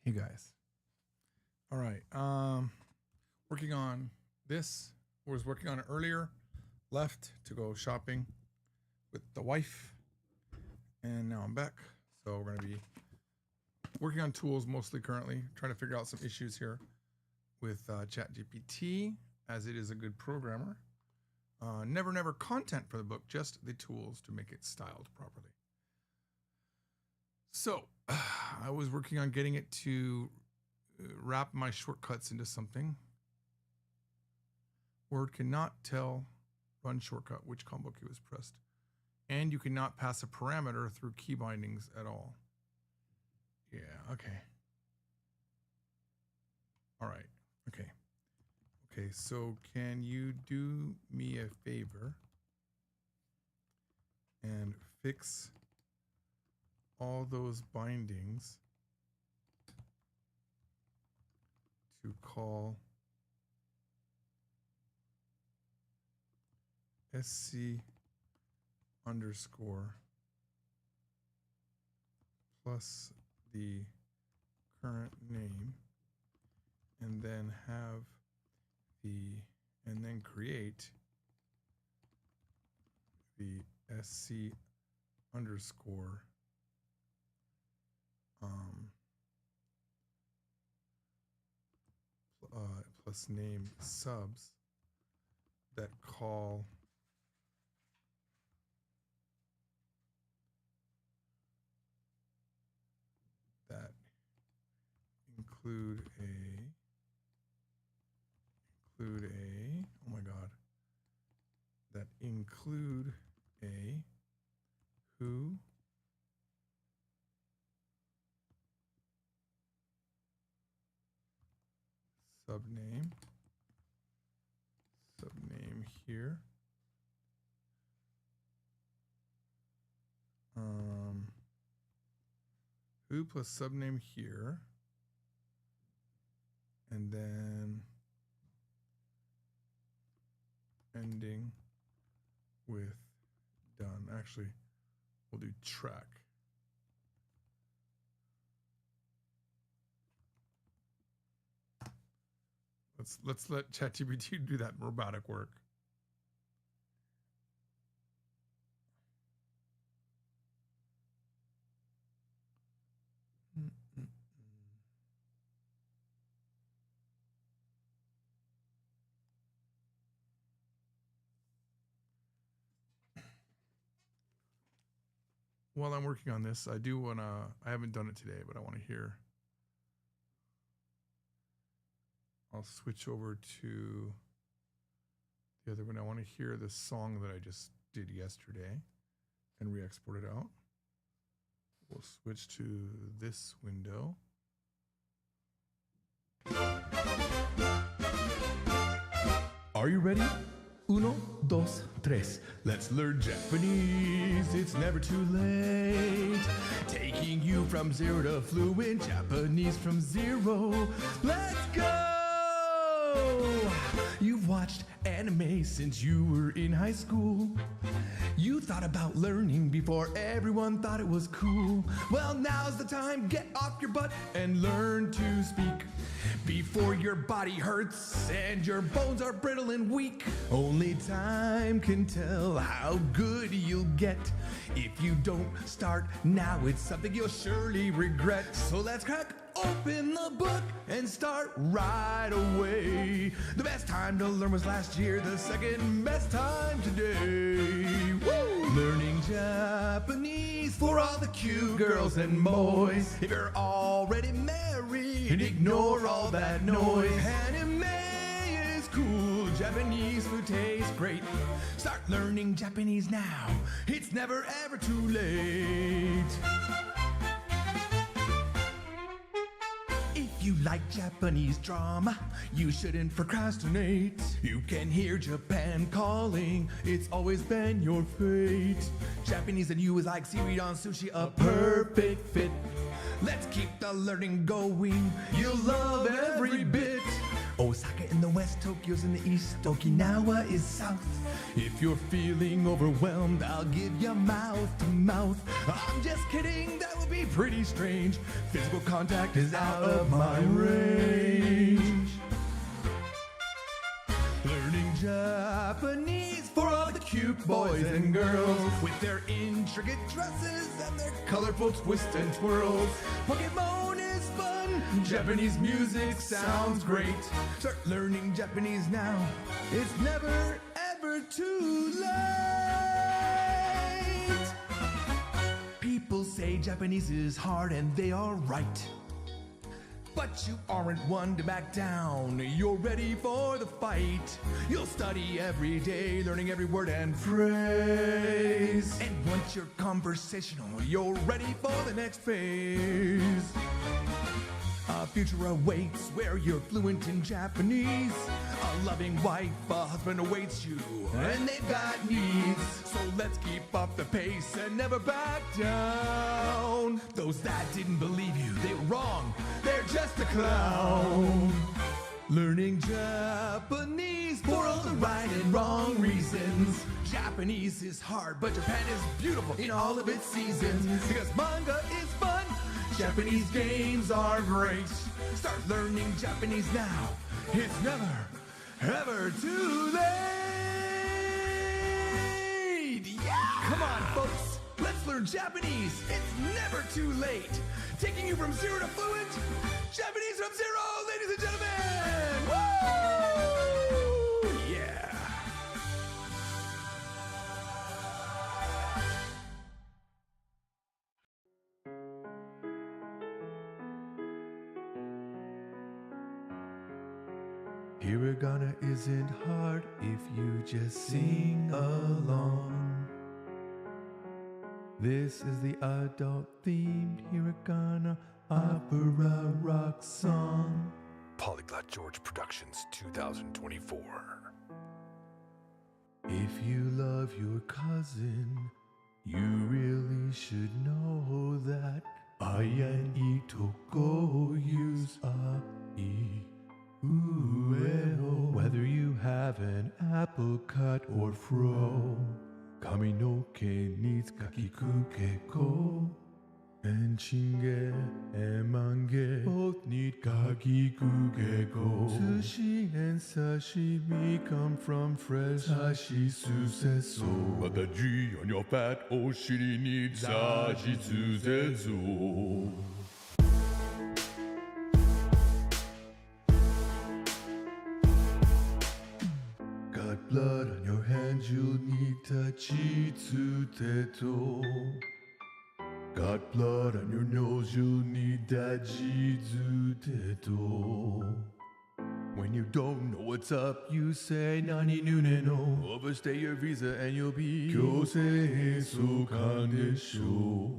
Hey guys. All right. Working on this. Was working on it earlier. Left to go shopping with the wife. And now I'm back. So we're going to be working on tools mostly currently, trying to figure out some issues here with ChatGPT, as it is a good programmer. Never content for the book, just the tools to make it styled properly. So I was working on getting it to wrap my shortcuts into something. Word cannot tell run shortcut which combo key was pressed. And you cannot pass a parameter through key bindings at all. Yeah, okay. All right, okay. Okay, so can you do me a favor and fix all those bindings to call SC underscore plus the current name, and then have and then create the SC underscore plus name subs that call that include a oh my god, that include a who subname here, who plus subname here, and then ending with done. Actually, we'll do track. Let's let ChatGPT do that robotic work. While I'm working on this, I do want to, I haven't done it today, but I want to hear. I'll switch over to the other one. I want to hear the song that I just did yesterday and re-export it out. We'll switch to this window. Are you ready? Uno, dos, tres. Let's learn Japanese. It's never too late. Taking you from zero to fluent Japanese from zero. Let's go! You've watched anime since you were in high school. You thought about learning before everyone thought it was cool. Well, now's the time. Get off your butt and learn to speak before your body hurts and your bones are brittle and weak. Only time can tell how good you'll get. If you don't start now, it's something you'll surely regret. So let's crack open the book and start right away. The best time to learn was last year, the second best time today. Woo! Learning Japanese for all the cute girls and boys. If you're already married, ignore all that noise. Anime is cool, Japanese food tastes great. Start learning Japanese now, it's never ever too late. If you like Japanese drama, you shouldn't procrastinate. You can hear Japan calling, it's always been your fate. Japanese and you is like seaweed on sushi, a perfect fit. Let's keep the learning going, you'll love every bit. Osaka in the west, Tokyo's in the east, Okinawa is south. If you're feeling overwhelmed, I'll give you mouth to mouth. I'm just kidding, that would be pretty strange. Physical contact is out of my range. Learning Japanese for all the cute boys and girls with their intricate dresses and their colorful twists and twirls. Pokemon is fun. Japanese music sounds great. Start learning Japanese now. It's never ever too late. People say Japanese is hard and they are right. But you aren't one to back down. You're ready for the fight. You'll study every day, learning every word and phrase. And once you're conversational, you're ready for the next phase. A future awaits where you're fluent in Japanese. A loving wife, a husband awaits you, and they've got needs. So let's keep up the pace and never back down. Those that didn't believe you, they were wrong. They're just a clown. Learning Japanese for all the right and wrong reasons. Japanese is hard, but Japan is beautiful in all of its seasons. Because manga is fun. Japanese games are great. Start learning Japanese now. It's never, ever too late. Yeah! Come on, folks. Let's learn Japanese. It's never too late. Taking you from zero to fluent. Japanese from zero, ladies and gentlemen. Woo! Yeah. Hiragana isn't hard if you just sing along. This is the adult-themed Hiragana opera rock song. Polyglot George Productions 2024. If you love your cousin, you really should know that Ayan itoko use a e. Whether you have an apple cut or fro, kami no ke needs kakiku keko, and chinge and mange both need kakiku keko. Sushi and sashimi come from fresh sashi suseso. But the G on your fat oshiri needs sashi suzetsu. Got blood on your hands, you'll need tachitsu teto. Got blood on your nose, you'll need dajitsu teto. When you don't know what's up, you say nani nune no. Overstay your visa and you'll be kyosei sokan desho.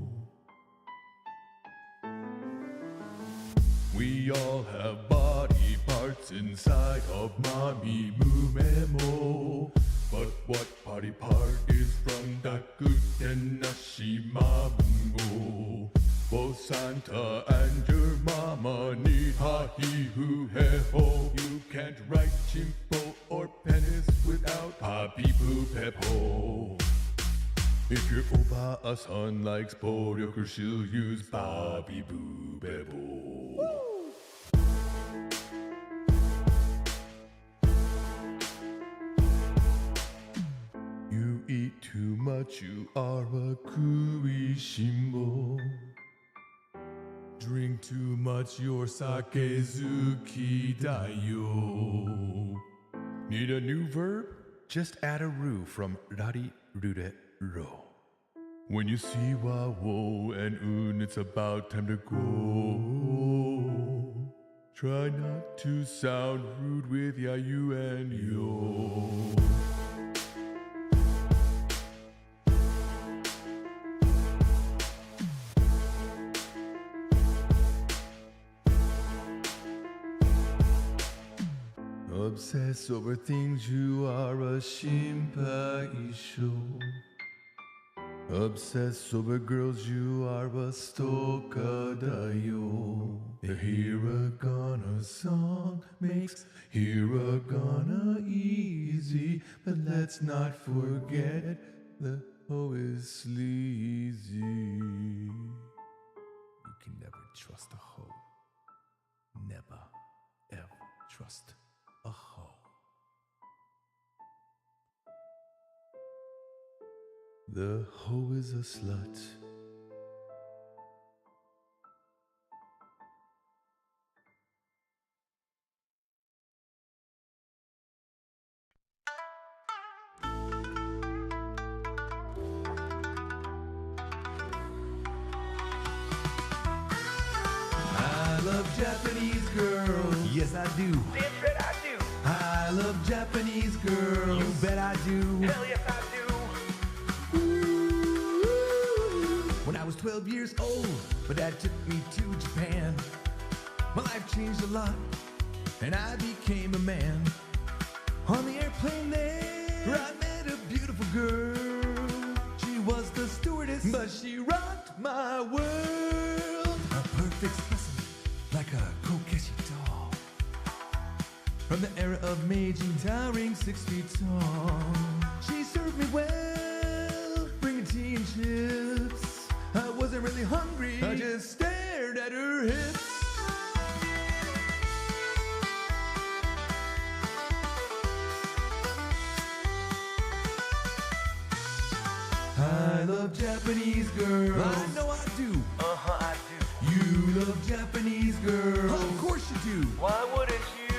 We all have body parts inside of Mami Mumemo. But what body part is from Dakuten Nashima Mungo? Both Santa and your mama need hahihu heho. You can't write chimpo or penis without papi poo pepo. If your oba-san likes boryoku, she'll use papi poo pepo. You eat too much, you are a kuishimo. Drink too much, you're sakezuki dayo. Need a new verb? Just add a ru from rari rude ro. When you see wa wo and un, it's about time to go. Try not to sound rude with ya, you and yo. Obsess over things, you are a shimpaisho. Obsessed over girls, you are a stalker da yo. The hiragana song makes hiragana easy, but let's not forget the hoe is sleazy. You can never trust a hoe. Never, ever trust a hoe. The hoe is a slut. I love Japanese girls. Yes, I do. Damn straight I do. I love Japanese girls. You bet I do. Hell yes I do. When I was 12 years old, my dad took me to Japan. My life changed a lot, and I became a man. On the airplane there, I met a beautiful girl. She was the stewardess, but she rocked my world. A perfect specimen, like a Kokeshi doll. From the era of Meiji, towering 6 feet tall. She served me well, bringing tea and chips. I wasn't really hungry, I just stared at her hips. I love Japanese girls. I know I do. I do. You love Japanese girls. Of course you do. Why wouldn't you?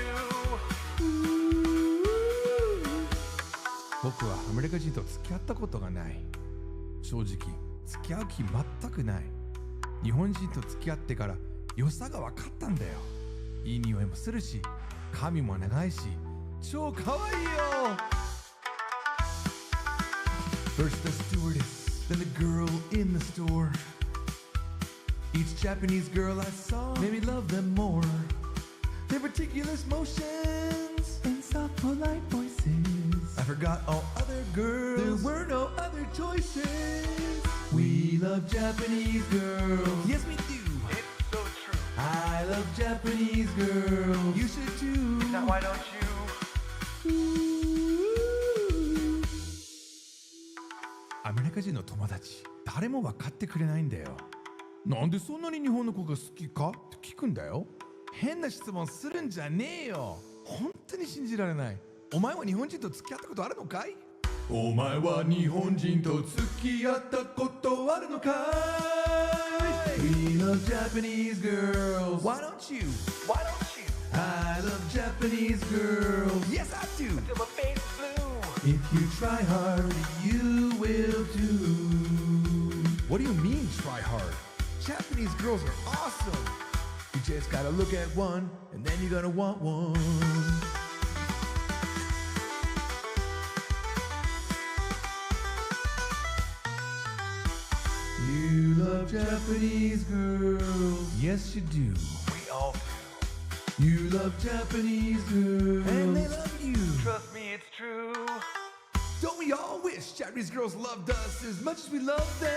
僕はアメリカ人と付き合ったことがない。正直付き合う気全くない。日本人と付き合ってから良さが分かったんだよ。いい匂いもするし、髪も長いし、超可愛いよ。First the stewardess, then the girl in the store. Each Japanese girl I saw made me love them more. Their meticulous motions and soft polite voices. I forgot all other girls. There were no other choices. We love Japanese girls. Yes, we do. It's so true. I love Japanese girls. You should too. Now why don't you? アメリカ人の友達、誰も分かってくれないんだよ。なんでそんなに日本の子が好きかって聞くんだよ。変な質問するんじゃねえよ。本当に信じられない。お前は日本人と付き合ったことあるのかい？お前は日本人と付き合ったことあるのかい？ We love Japanese girls. Why don't you? Why don't you? I love Japanese girls. Yes, I do. Till my face is blue. If you try hard, you will too. What do you mean, try hard? Japanese girls are awesome. You just gotta look at one, and then you're gonna want one. You love Japanese girls. Yes, you do. We all do. You love Japanese girls. And they love you. Trust me, it's true. Don't we all wish Japanese girls loved us as much as we love them?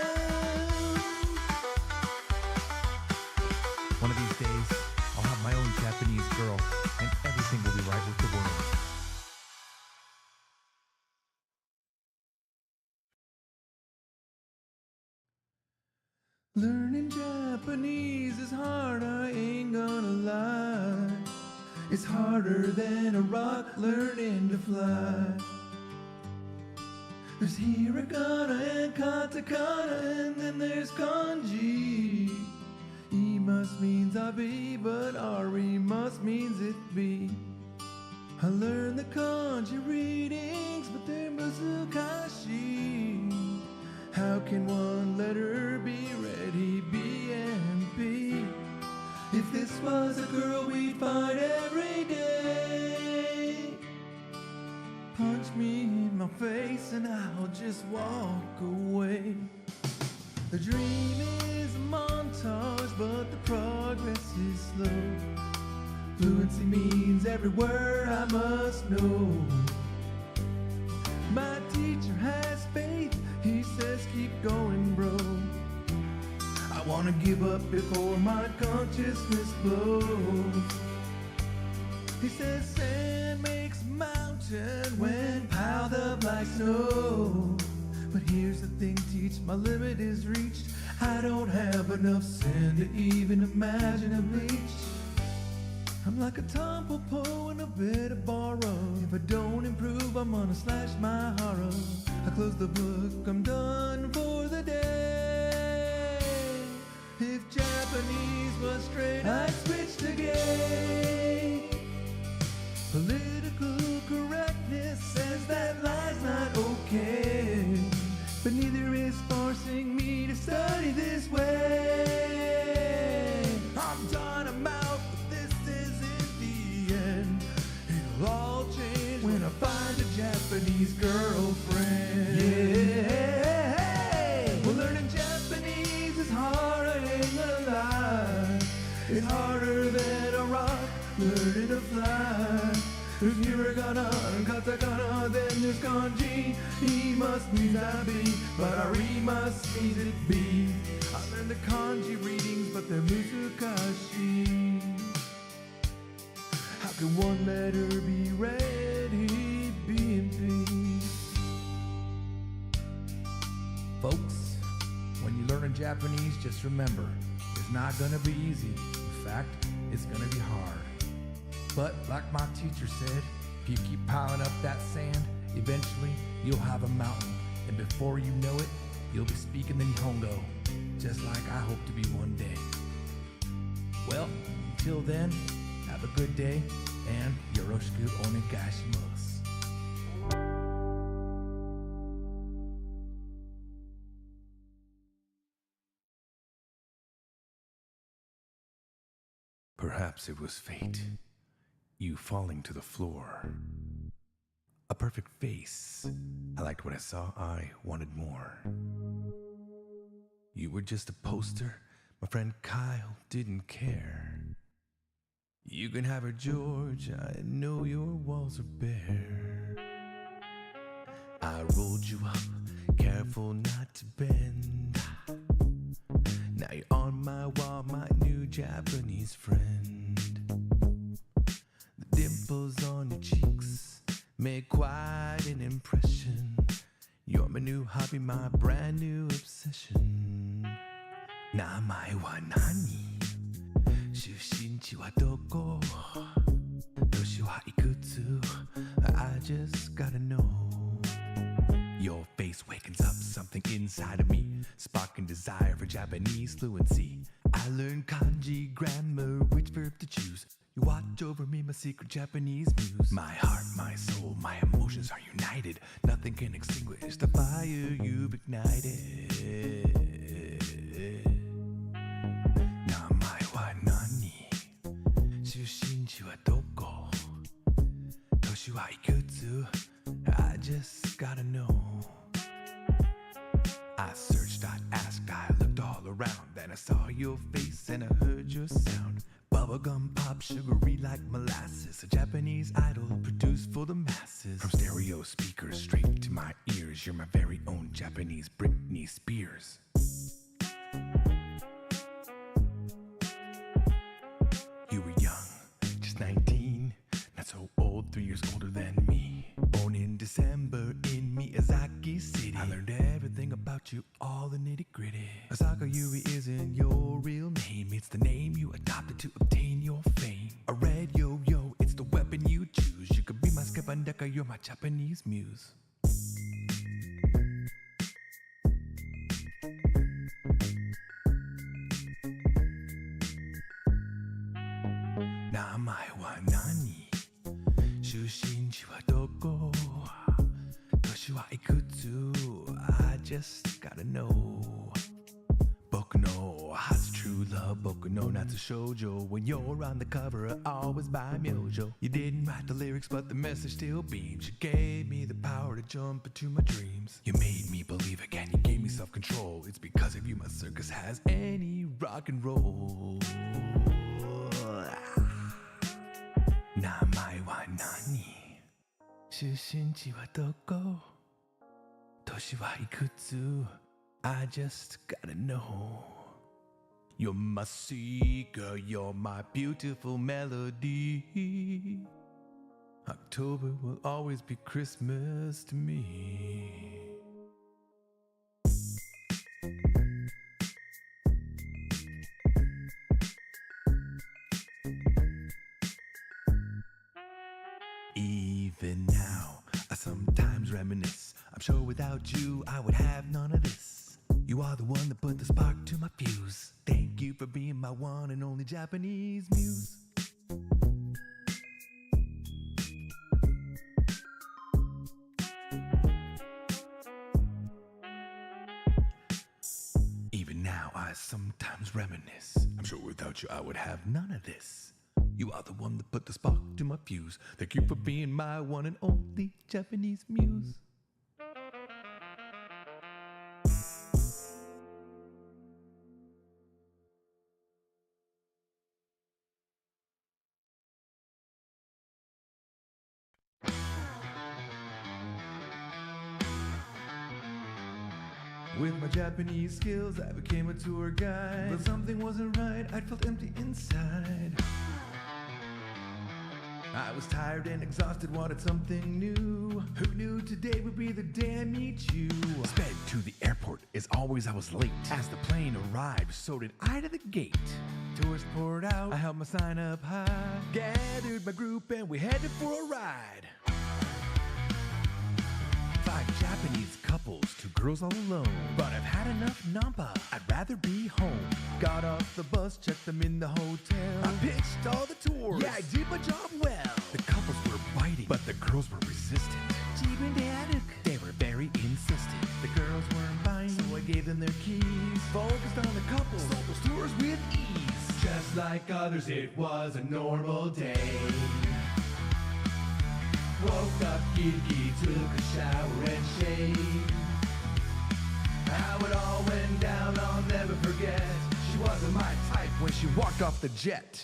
One of these days, I'll have my own Japanese girl, and everything will be right with the world. Learning Japanese is hard, I ain't gonna lie. It's harder than a rock learning to fly. There's hiragana and katakana, and then there's kanji. E must means I be, but Ari must means it be. I learned the kanji readings, but they're musukashi. How can one letter be read, he, B, and B? If this was a girl, we'd fight every day. Punch me in my face and I'll just walk away. The dream is a montage, but the progress is slow. Fluency means every word I must know. My teacher has faith, he says keep going, bro. I wanna give up before my consciousness blows. He says sand makes mountain when piled up like snow. But here's the thing, teach, my limit is reached. I don't have enough sand to even imagine a beach. I'm like a Tampopo in a bit of borrow. If I don't improve, I'm gonna slash my horror. I close the book, I'm done for the day. If Japanese was straight, I'd switch to gay. Political correctness says that life's not okay, but neither is forcing me to study this way. I'm done, I'm out, but this isn't the end. It'll all change when I find a Japanese girlfriend. Yeah, well, learning Japanese is hard, I ain't gonna lie. It's harder than a rock learning to fly. There's hiragana and katakana, then there's kanji. He must mean that be, but arimasu means it be. I learned the kanji readings, but they're musukashi. How can one letter be read? He be in peace. Folks, when you learn Japanese, just remember, it's not gonna be easy. In fact, it's gonna be hard. But like my teacher said, if you keep piling up that sand, eventually you'll have a mountain. And before you know it, you'll be speaking the Nihongo, just like I hope to be one day. Well, until then, have a good day, and yoroshiku onegaishimasu. Perhaps it was fate. You falling to the floor. A perfect face. I liked what I saw. I wanted more. You were just a poster. My friend Kyle didn't care. You can have her, George. I know your walls are bare. I rolled you up, careful not to bend. Now you're on my wall, my new Japanese friend. The dimples on your cheeks make quite an impression. You're my new hobby, my brand new obsession. Namae wa nani? Shushinchi wa doko? Toshi wa ikutsu? I just gotta know. Your face wakens up something inside of me, sparking desire for Japanese fluency. I learned kanji grammar, which verb to choose. You watch over me, my secret Japanese muse. My heart, my soul, my emotions are united. Nothing can extinguish the fire you've ignited. Namae wa nani? Shushinchi wa doko? Toshi wa ikutsu? I just gotta know. I searched, I asked, I looked all around. Then I saw your face and I heard your sound. Bubblegum pop, sugary like molasses. A Japanese idol produced for the masses. From stereo speakers straight to my ears, you're my very own Japanese Britney Spears. You were young, just 19, not so old, 3 years older than me. Born in December in Miyazaki City. I learned everything about you, all the nitty gritty. Asaka Yui isn't your real name, it's the name you adopted to obtain your fame. A red yo-yo, it's the weapon you choose. You could be my Skepandeka, you're my Japanese muse. Namae wa nani? Shushinchi wa doko? Toshi wa ikutsu? I just gotta know. Boku no Hatsu true love, Boku no Natsu shoujo. When you're on the cover, always by Myojo. You didn't write the lyrics, but the message still beams. You gave me the power to jump into my dreams. You made me believe again, you gave me self-control. It's because of you my circus has any rock and roll. Namae wa nani? Shushinchi wa doko? Toshi wa ikutsu? I just gotta know. You're my seeker, you're my beautiful melody. October will always be Christmas to me. Even now, I sometimes reminisce. I'm sure without you, I would have none of this. You are the one that put the spark to my fuse. Thank you for being my one and only Japanese muse. Even now, I sometimes reminisce. I'm sure without you, I would have none of this. You are the one that put the spark to my fuse. Thank you for being my one and only Japanese muse. With my Japanese skills, I became a tour guide. But something wasn't right, I felt empty inside. I was tired and exhausted, wanted something new. Who knew today would be the day I meet you? Sped to the airport, as always I was late. As the plane arrived, so did I to the gate. Tourists poured out, I held my sign up high. Gathered my group and we headed for a ride. 5 Japanese couples, 2 girls all alone. But I've had enough nampa, I'd rather be home. Got off the bus, checked them in the hotel. I pitched all the tours, yeah I did my job well. The couples were biting, but the girls were resistant. They were very insistent. The girls weren't buying, so I gave them their keys. Focused on the couples, sold those tours with ease. Just like others, it was a normal day. Woke up, giddy, took a shower and shaved. How it all went down, I'll never forget. She wasn't my type when she walked off the jet.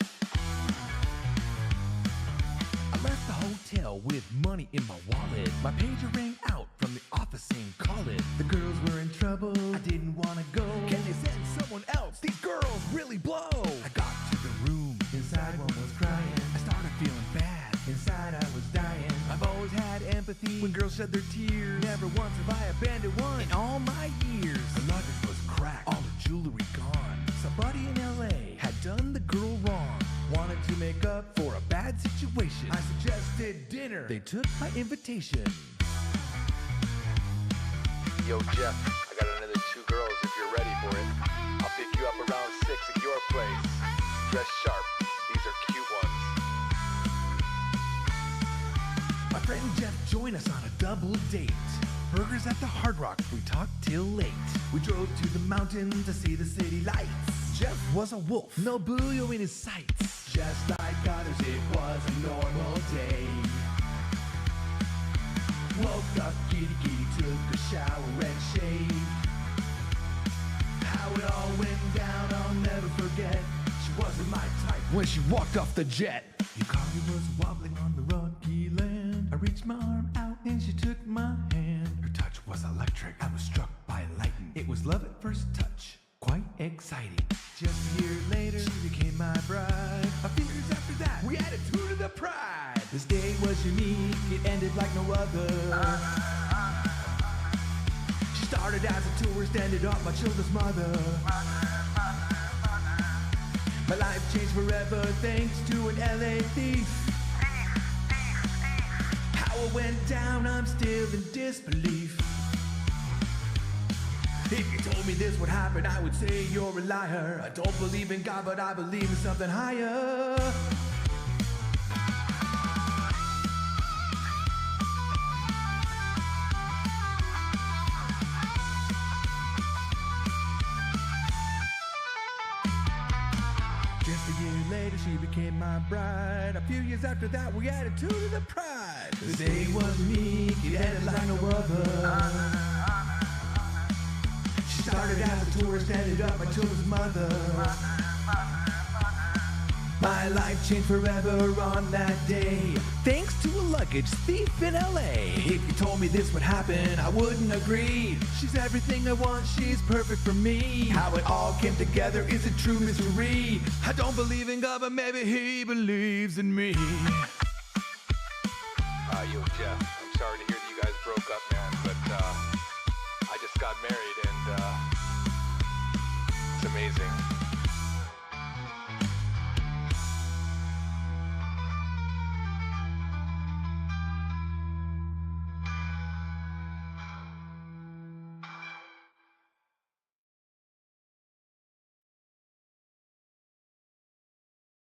I left the hotel with money in my wallet. My pager rang out from the office saying call it. The girls were in trouble, I didn't wanna go. Can they send someone else? These girls really blow. I got to the room, inside one was crying. I started feeling bad, inside I was dying. I've always had empathy when girls shed their tears. Never once have I abandoned one in all my years. The luggage was cracked, all the jewelry gone. Somebody in LA had done the girl wrong. Wanted to make up for a bad situation. I suggested dinner. They took my invitation. Yo, Jeff, I got another 2 girls if you're ready for it. I'll pick you up around 6 at your place. Dress sharp. These are cute ones. My friend Jeff joined us on a double date. Burgers at the Hard Rock, we talked till late. We drove to the mountain to see the city lights. Jeff was a wolf, no booyo in his sights. Just like others, it was a normal day. Woke up, giddy, took a shower and shaved. How it all went down, I'll never forget. She wasn't my type when she walked off the jet. Your car was wobbling on the rocky land. I reached my arm out and she took my hand. Her touch was electric, I was struck by lightning. It was love at first touch, quite exciting. Just a year later, she became my bride. A few years after that, we added 2 to the pride. This day was unique, it ended like no other. She started as a tourist, ended up my children's mother. My life changed forever thanks to an LA thief. How it went down, I'm still in disbelief. If you told me this would happen, I would say you're a liar. I don't believe in God, but I believe in something higher. Just a year later, she became my bride. A few years after that, we added 2 to the pride. This day was unique, it ended like no other. She started as a tourist, ended up my children's mother. My life changed forever on that day, thanks to a luggage thief in LA. If you told me this would happen, I wouldn't agree. She's everything I want, she's perfect for me. How it all came together is a true mystery. I don't believe in God, but maybe he believes in me. Yo, Jeff, I'm sorry to hear that you guys broke up, man, but I just got married and it's amazing.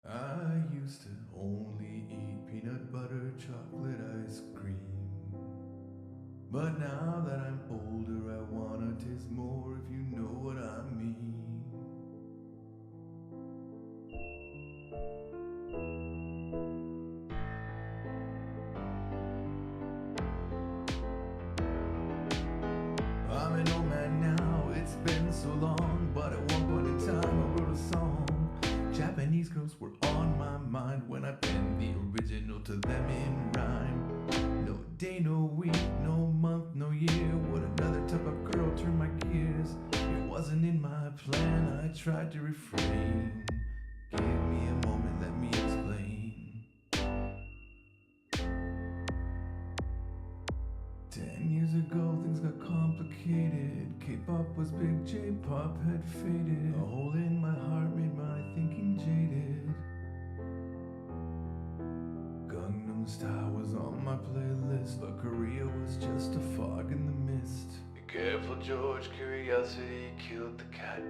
I used to only eat peanut butter chocolate ice cream. But now that I'm older, I wanna taste more, if you know what I mean. I'm an old man now, it's been so long, but at one point in time I wrote a song. Japanese girls were on my mind when I penned the original to them in rhyme. No day, no week, no month, no year would another type of girl turn my gears. It wasn't in my plan, I tried to refrain. Give me a moment, let me explain. 10 years ago, things got complicated. K-pop was big, J-pop had faded. A hole in my heart made my thinking jaded. Gangnam Style was on my playlist, but Korea was just a fog in the mist. Be careful, George, curiosity killed the cat.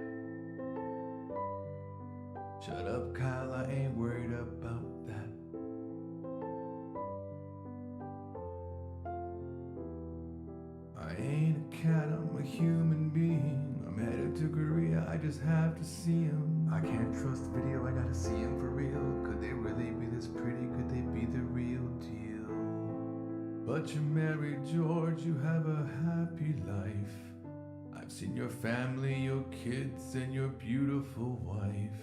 Shut up, Kyle, I ain't worried about that. I ain't a cat, I'm a human being. I'm headed to Korea, I just have to see him. I can't trust video, I gotta see him for real. Could they really be this pretty? Could they be the real deal? But you're married, George, you have a happy life. I've seen your family, your kids, and your beautiful wife.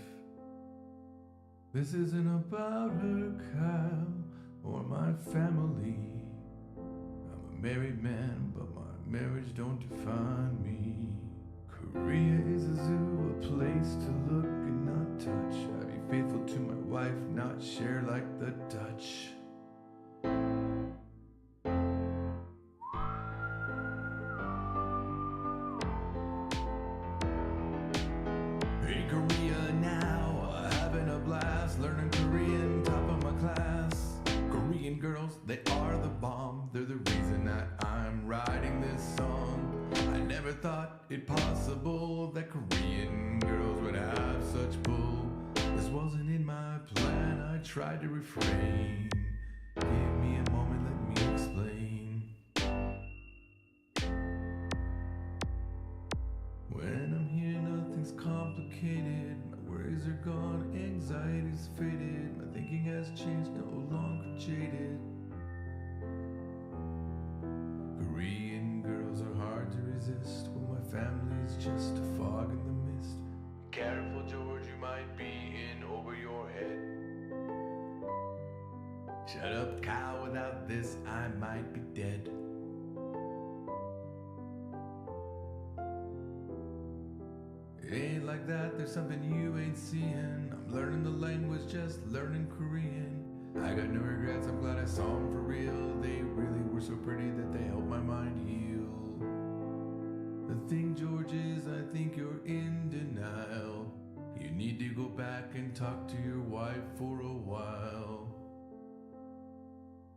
This isn't about her, Kyle, or my family. I'm a married man, but my marriage don't define me. Korea is a zoo, a place to look and not touch. I be faithful to my wife, not share like the Dutch. In Korea now, having a blast, learning Korean, top of my class. Korean girls, they are the bomb. They're the reason that I'm writing this song. I never thought it possible that Korean girls would have such pull. This wasn't in my plan, I tried to refrain. Give me a moment, let me explain. When I'm here, nothing's complicated. My worries are gone, anxiety's faded. My thinking has changed, no longer jaded. Korean girls are hard to resist when my family's just a fog in the mist. Careful, George, you might be in over your head. Shut up, Kyle, without this I might be dead. It ain't like that, there's something you ain't seeing. I'm learning the language, just learning Korean. I got no regrets, I'm glad I saw them for real. They really were so pretty that they helped my mind heal. The thing, George, is I think you're in denial. You need to go back and talk to your wife for a while.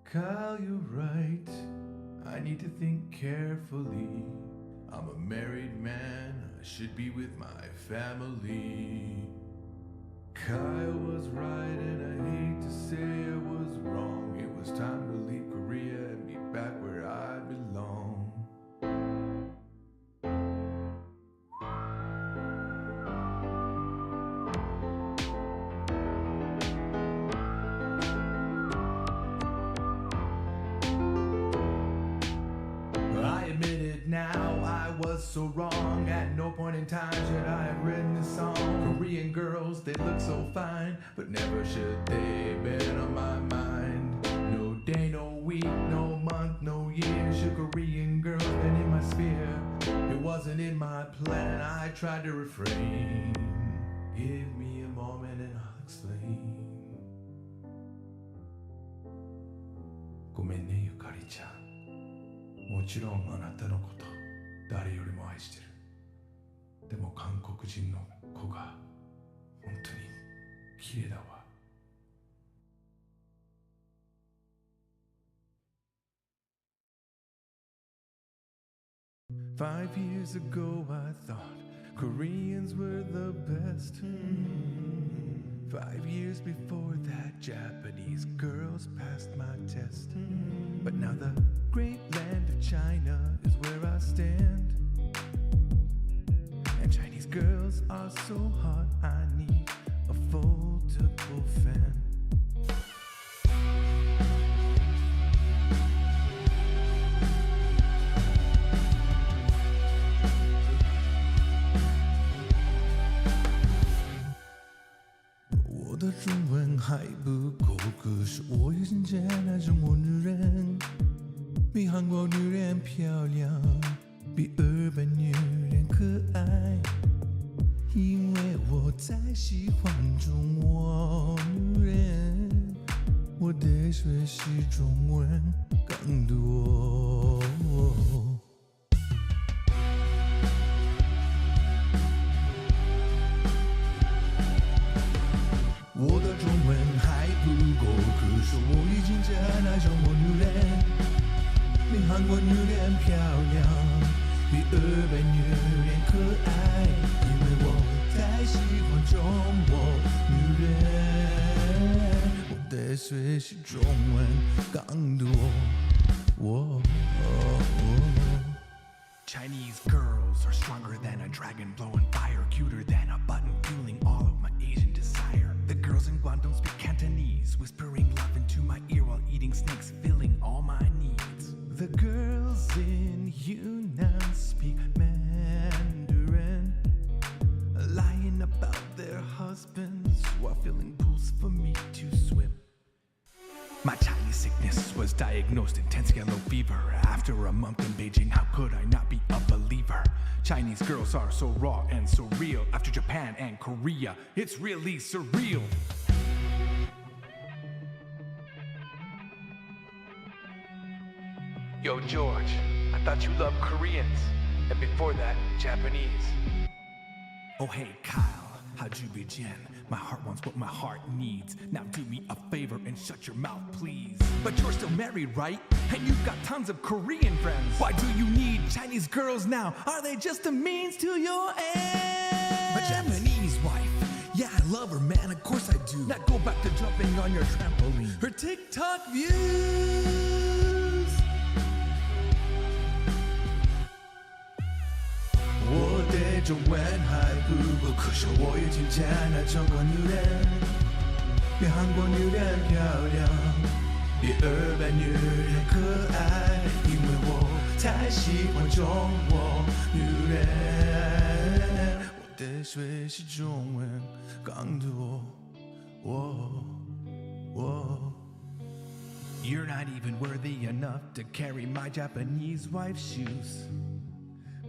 Kyle, you're right, I need to think carefully. I'm a married man, I should be with my family. Kyle was right and I hate to say I was wrong. It was time to leave Korea and be back where I belong. I admit it now, I was so wrong. wrong. At no point in time should I have written this song. Korean girls, they look so fine, but never should they been on my mind. No day, no week, no month, no year should Korean girls been in my sphere. It wasn't in my plan, I tried to refrain. Give me a moment and I'll explain. ごめんねゆかりちゃん。もちろんあなたのこと誰よりも愛してる。でも韓国人の子が本当に綺麗だわ。5 years ago I thought Koreans were the best. 5 years before that, Japanese girls passed my test. But now the great land of China is where I stand. And Chinese girls are so hot, I need a foldable fan. 더中文还不够，可是我也现在那种我女人，比韩国女人漂亮，比日本女人可爱，因为我在喜欢中国女人，我得学习中文更多。我的中文还不够，可是我已经在那种我女人，比韩国女人漂亮，比日本女人可爱，因为我太喜欢中国女人，我得学习中文更多。Chinese girls are stronger than a dragon, blowing fire, cuter than a button, fueling all of my Asian desire. The girls in Guangdong speak Cantonese, whispering love into my ear while eating snakes, filling all my needs. The girls in Yunnan speak Mandarin, lying about their husbands while feeling pools for me to swim. My Chinese sickness was diagnosed intense yellow fever. After a month in Beijing, how could I not be a believer? Chinese girls are so raw and so real. After Japan and Korea, it's really surreal. Yo, George, I thought you loved Koreans, and before that, Japanese. Oh hey Kyle, how'd you begin? My heart wants what my heart needs. Now do me a favor and shut your mouth, please. But you're still married, right? And you've got tons of Korean friends. Why do you need Chinese girls now? Are they just a means to your end? My Japanese wife, yeah, I love her, man, of course I do. Now go back to jumping on your trampoline. Her TikTok views. 我的中文还不够，可是我已经见了中国女人，比韩国女人漂亮，比日本女人可爱，因为我太喜欢中国女人，我得学习中文更多。You're not even worthy enough to carry my Japanese wife's shoes.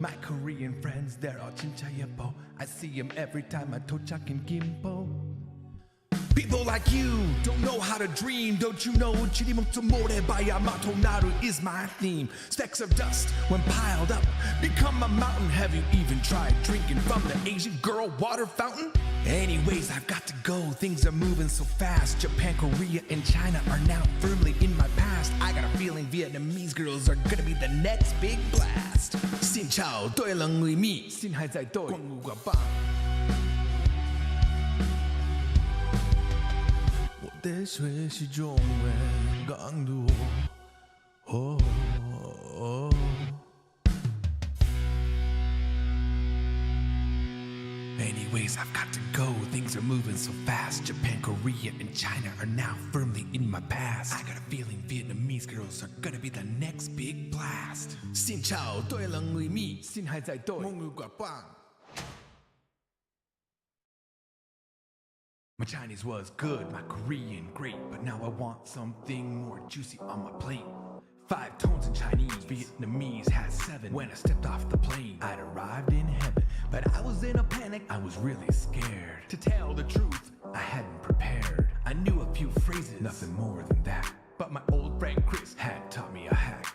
My Korean friends, they're all chinchayepo. I see them every time I tochak in Gimpo. People like you don't know how to dream. Don't you know Chirimoto More by Yamato Naru is my theme. Specks of dust, when piled up, become a mountain. Have you even tried drinking from the Asian girl water fountain? Anyways, I've got to go. Things are moving so fast. Japan, Korea, and China are now firmly in my past. I got a feeling Vietnamese girls are gonna be the next big blast. Xin chào, tôi là người Mỹ. Xin hãy dạy tôi Quang Ngũ Quả Ba. 我得学习中文更多。Anyways, I've got to go. Things are moving so fast. Japan, Korea, and China are now firmly in my past. I got a feeling Vietnamese girls are gonna be the next big blast. Xin chào, tôi là người Mỹ. Xin hãy dạy tôi ngôn ngữ của Quang. My Chinese was good, my Korean great, but now I want something more juicy on my plate. 5 tones in Chinese, Vietnamese had 7. When I stepped off the plane, I'd arrived in heaven. But I was in a panic, I was really scared. To tell the truth, I hadn't prepared. I knew a few phrases, nothing more than that. But my old friend Chris had taught me a hack.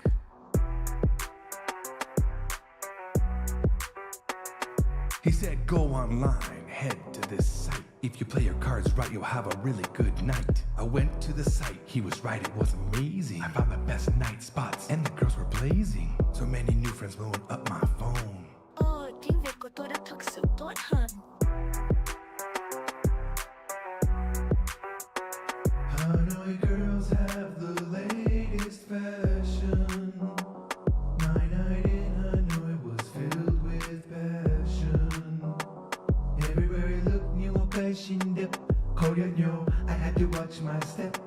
He said, go online, head to this site. If you play your cards right, you'll have a really good night. I went to the site, he was right, it was amazing. I found the best night spots, and the girls were blazing. So many new friends blowing up my phone. Tiếng Việt của tôi đã thực sự tốt hơn. Hanoi girls have the latest fashion. My night in Hanoi was filled with passion. Everywhere I looked, new location dip. Korean, yo, I had to watch my step.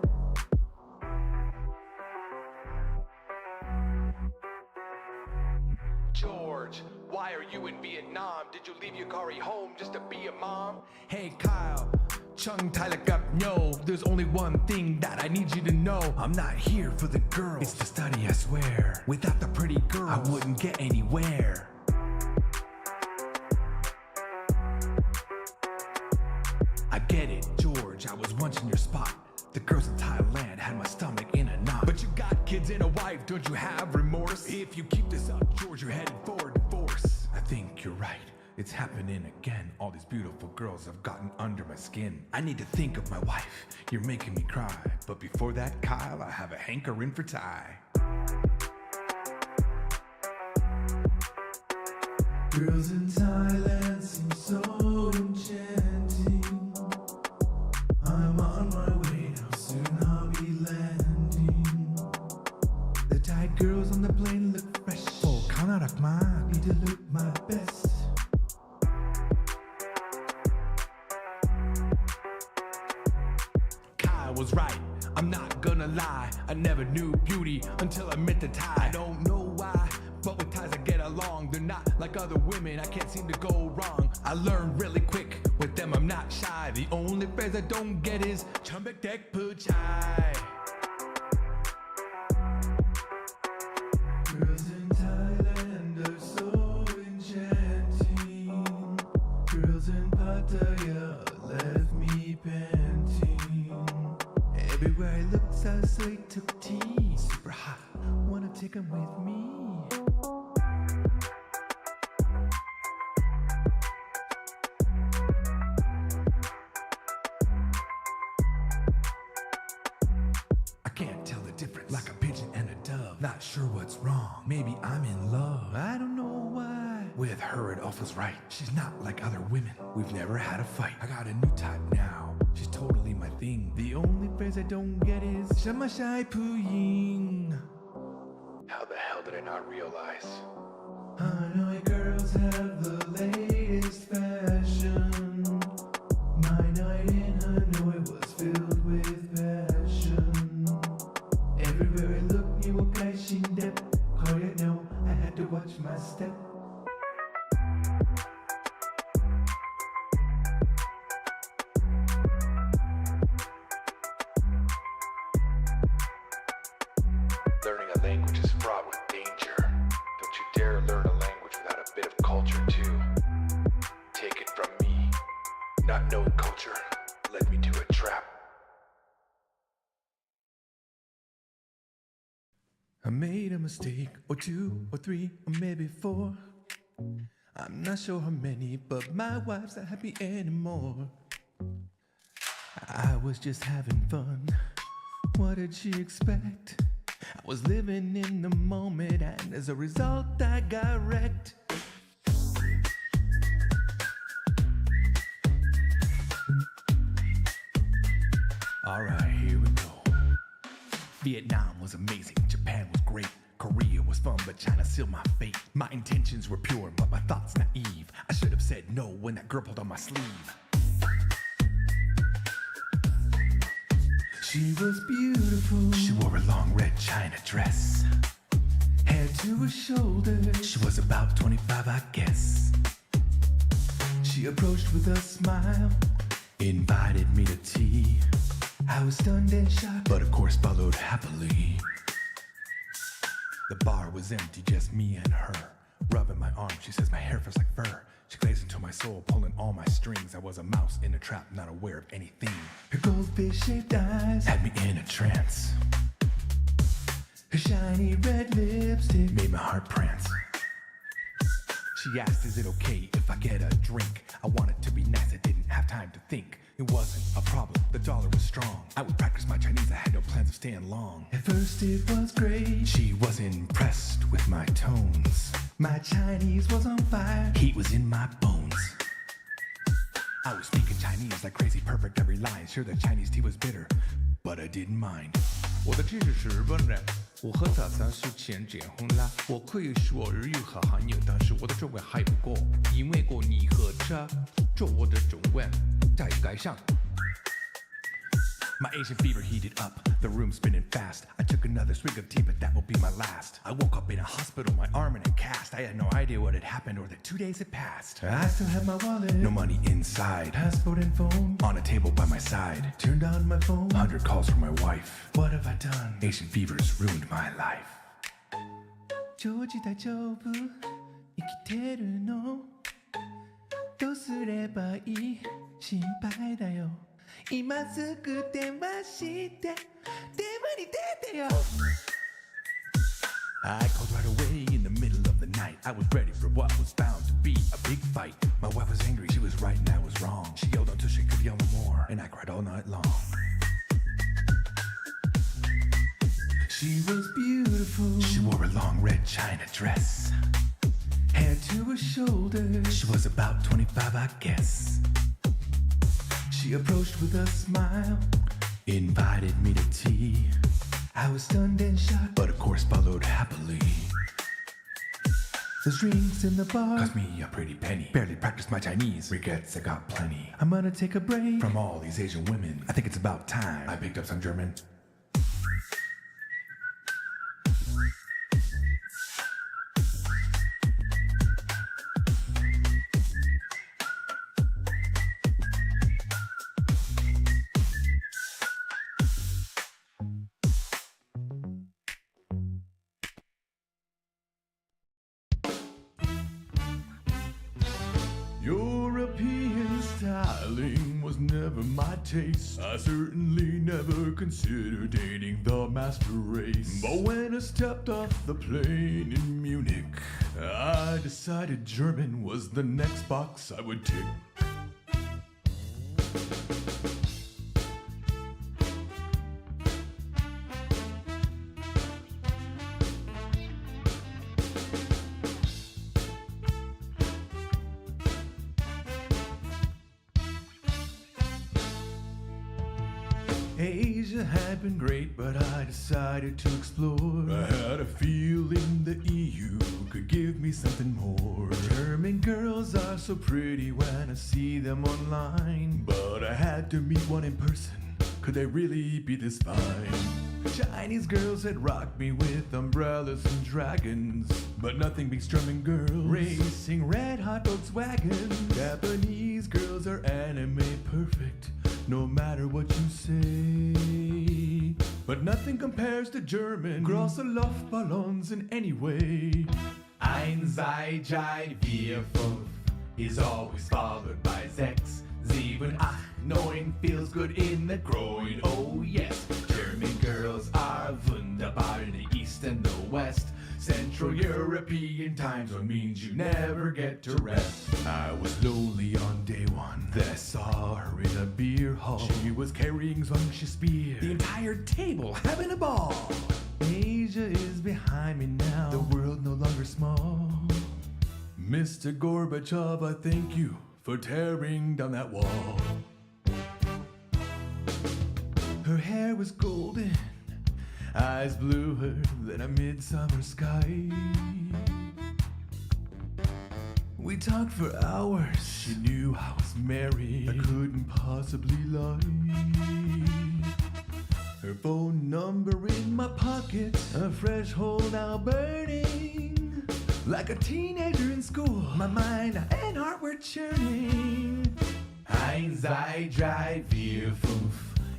George, why are you in Vietnam? Did you leave your Kari home just to be a mom? Hey Kyle, Chung Tai Lak Up, no. There's only one thing that I need you to know. I'm not here for the girls, it's the study, I swear. Without the pretty girls, I wouldn't get anywhere. I get it, George, I was once in your spot. The girls in Thailand had my stomach in a knot. But you got kids and a wife, don't you have remorse? If you keep this up, George, you're headed for divorce. I think you're right, it's happening again. All these beautiful girls have gotten under my skin. I need to think of my wife, you're making me cry. But before that, Kyle, I have a hankering for Thai. Girls in Thailand seem so enchanting. I'm on my way now, soon I'll be landing. The Thai girls on the plane look fresh. Oh, kanarak ma. Need to look my best. Kyle was right, I'm not gonna lie. I never knew beauty until I met the Thai. I don't know why, but with Thais I get along. They're not like other women, I can't seem to go wrong. I learn really quick, with them I'm not shy. The only phrase I don't get is Chambek Dek Pu Chai. Girls in Thailand are so enchanting. Girls in Pattaya left me panting. Everywhere I looked, Southside took tea. Super hot, wanna take 'em with me. I can't tell the difference, like a pigeon and a dove. Not sure what's wrong, maybe I'm in love. I don't know why. With her it all feels right. She's not like other women, we've never had a fight. I got a new type now, she's totally my thing. The only phrase I don't get is Shama Shai Pu Ying. How the hell did I not realize? Hanoi girls have the latest fashion. My night in Hanoi was filled with passion. Everywhere I looked, new location dip. Korea, no, I had to watch my step. Learning a language is fraught with danger. Don't you dare learn a language without a bit of culture too. Take it from me. Not knowing culture led me to a trap. I made a mistake, or 2, or 3, or maybe 4. I'm not sure how many, but my wife's not happy anymore. I was just having fun. What did she expect? I was living in the moment, and as a result, I got wrecked. Alright, here we go. Vietnam was amazing, Japan was great, Korea was was fun, but China sealed my fate. My intentions were pure, but my thoughts naive. I should have said no when that girl pulled on my sleeve. She was beautiful. She wore a long red China dress, hair to her shoulders. She was about 25, I guess. She approached with a smile, invited me to tea. I was stunned and shocked, but of course followed happily. The bar was empty, just me and her. Rubbing my arm, she says my hair feels like fur. She glazed into my soul, pulling all my strings. I was a mouse in a trap, not aware of anything. Her goldfish-shaped eyes had me in a trance. Her shiny red lipstick made my heart prance. She asked, is it okay if I get a drink? I wanted to be nice, I didn't have time to think. It wasn't a problem, the dollar was strong. I would practice my Chinese, I had no plans of staying long. At first it was great, she was impressed with my tones. My Chinese was on fire, heat was in my bones. I was speaking Chinese like crazy, perfect every line. Sure, the Chinese tea was bitter, but I didn't mind. 我的知识是日本人，我和早餐是前结婚了。我可以说日语和韩语，但是我的中文还不够，因为过你和茶，做我的中文在街上。 My Asian fever heated up, the room spinning fast. I took another swig of tea, but that will be my last. I woke up in a hospital, my arm in a cast. I had no idea what had happened or that 2 days had passed. I still had my wallet, no money inside. Passport and phone on a table by my side. Turned on my phone, 100 calls from my wife. What have I done? Asian fever's ruined my life. 常時大丈夫生きてるのどうすればいい心配だよ 今すぐ電話して電話に出てよ I called right away in the middle of the night. I was ready for what was bound to be a big fight. My wife was angry, she was right and I was wrong. She yelled until she could yell no more, and I cried all night long. She was beautiful. She wore a long red China dress, hair to her shoulders. She was about 25, I guess. She approached with a smile, invited me to tea. I was stunned and shocked, but of course followed happily. Those drinks in the bar cost me a pretty penny. Barely practiced my Chinese, regrets I got plenty. I'm gonna take a break from all these Asian women. I think it's about time I picked up some German. European styling was never my taste. I certainly never considered dating the master race. But when I stepped off the plane in Munich, I decided German was the next box I would tick. Asia had been great, but I decided to explore. I had a feeling the EU could give me something more. German girls are so pretty when I see them online. But I had to meet one in person. Could they really be this fine? Chinese girls had rocked me with umbrellas and dragons, But nothing beats German girls. racing red hot Volkswagen. Japanese girls are anime perfect, no matter what you say. But nothing compares to German. Große Luftballons in any way. Ein, zwei, drei, vier, fünf is always followed by sechs. Sieben, acht, neun feels good in the groin. Oh yes, German girls are wunderbar in the east and the west. Central European time zone means you never get to rest. I was lonely on day one. Then I saw her in a beer hall. She was carrying Zwangsche Spear. The entire table having a ball. Asia is behind me now. The world no longer small. Mr. Gorbachev, I thank you for tearing down that wall. Her hair was golden. Eyes bluer than a midsummer sky. We talked for hours. She knew I was married. I couldn't possibly lie. Her phone number in my pocket, a fresh hole now burning. Like a teenager in school, my mind and heart were churning. Eins, zwei, drei, vier, fünf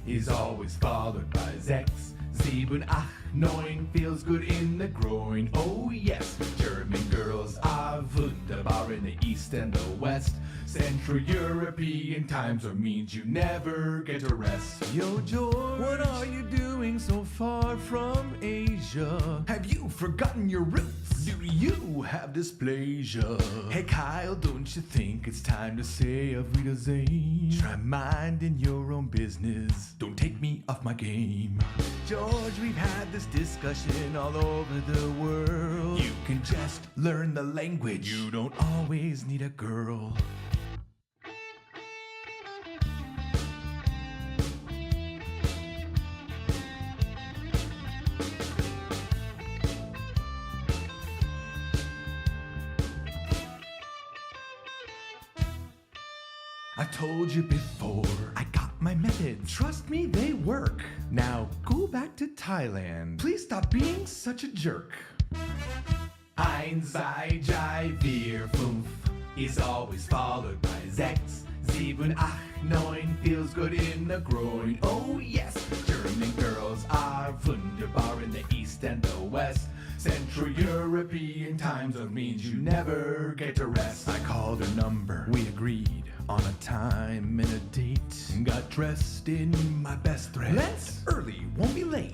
is always followed by sechs. Sieben, acht, neun feels good in the groin. Oh yes, German girls are wunderbar in the east and the west. Central European times are means you never get to rest. Yo, George, what are you doing so far from Asia? Have you forgotten your roots? Do you have dysplasia? Hey Kyle, don't you think it's time to say Auf Wiedersehen? Try minding your own business. Don't take me off my game. George, we've had this discussion all over the world. You can just learn the language. You don't always need a girl. I told you before, I got my methods. Trust me, they work. Now go back to Thailand. Please stop being such a jerk. Eins, zwei, drei, vier, fünf is always followed by sechs. Sieben, acht, neun feels good in the groin. Oh yes, German girls are wunderbar in the east and the west. Central European time zone means you never get to rest. I called her number, we agreed on a time and a date. Got dressed in my best dress. Let's early, won't be late.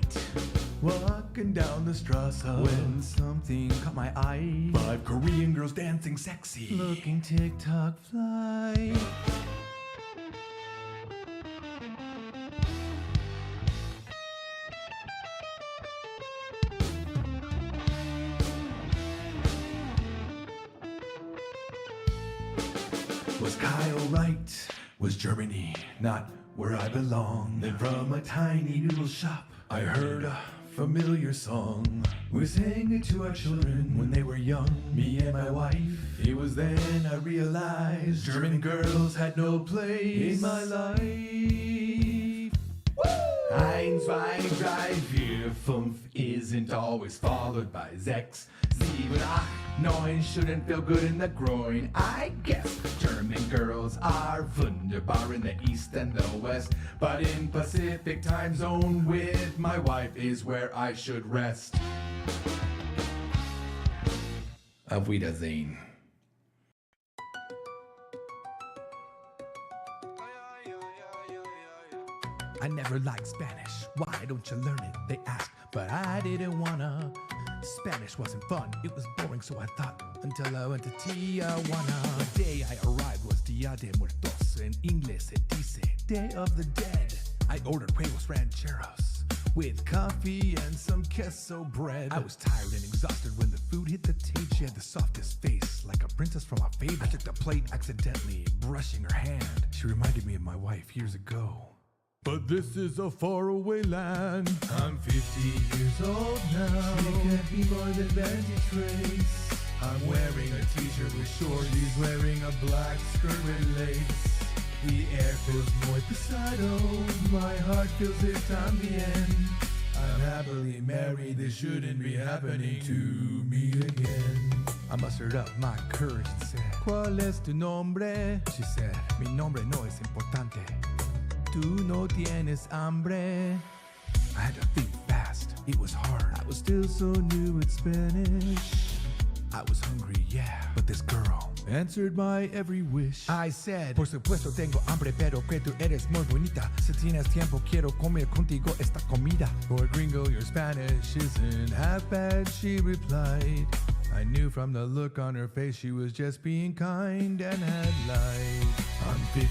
Walking down the Strasse when something caught my eye. 5 Korean girls dancing sexy, looking TikTok fly. Was Kyle right? Was Germany not where I belong? Then from a tiny little shop, I heard a familiar song. We sang it to our children when they were young, me and my wife. It was then I realized German girls had no place in my life. Eins, zwei, drei, vier, fünf isn't always followed by sechs. Sieben, acht, neun shouldn't feel good in the groin. I guess German girls are wunderbar in the east and the west, but in Pacific time zone with my wife is where I should rest. Auf Wiedersehen. I never liked Spanish. Why don't you learn it? They asked, but I didn't wanna. Spanish wasn't fun, it was boring, so I thought until I went to Tijuana. The day I arrived was Dia de Muertos. In English it dice Day of the Dead. I ordered huevos rancheros with coffee and some queso bread. I was tired and exhausted when the food hit the table. She had the softest face, like a princess from a fable. I took the plate accidentally, brushing her hand. She reminded me of my wife years ago. But this is a faraway land. I'm 50 years old now. It can't be more than vantage race. I'm wearing a t-shirt with shorties, wearing a black skirt with lace. The air feels muy pesado. My heart feels it también. I'm happily married, this shouldn't be happening to me again. I mustered up my courage and said, ¿Cuál es tu nombre? She said, mi nombre no es importante. Tú no tienes hambre. I had to think fast, it was hard. I was still so new at Spanish. I was hungry, yeah, but this girl answered my every wish. I said, por supuesto tengo hambre, pero que tú eres muy bonita. Si tienes tiempo, quiero comer contigo esta comida. For a gringo, your Spanish isn't half bad, she replied. I knew from the look on her face she was just being kind and had lied. I'm 50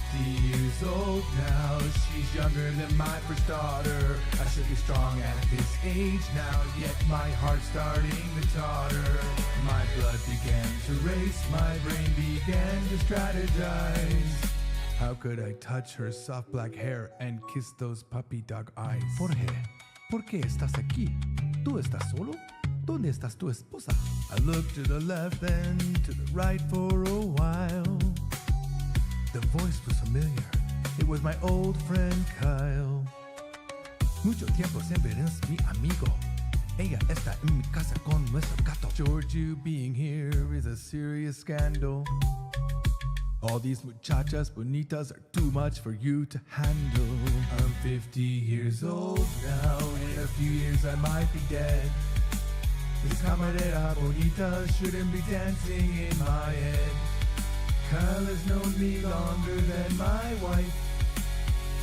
years old now, she's younger than my first daughter. I should be strong at this age now, yet my heart's starting to totter. My blood began to race, my brain began to strategize. How could I touch her soft black hair and kiss those puppy dog eyes? Jorge, ¿Por qué estás aquí? ¿Tú estás solo? ¿Dónde estás tu esposa? I looked to the left and to the right for a while. The voice was familiar. It was my old friend Kyle. Mucho tiempo siempre eres mi amigo. Ella está en mi casa con nuestro gato. George, you being here is a serious scandal. All these muchachas bonitas are too much for you to handle. I'm 50 years old now. In a few years I might be dead. This camarera bonita shouldn't be dancing in my head. Kyle has known me longer than my wife,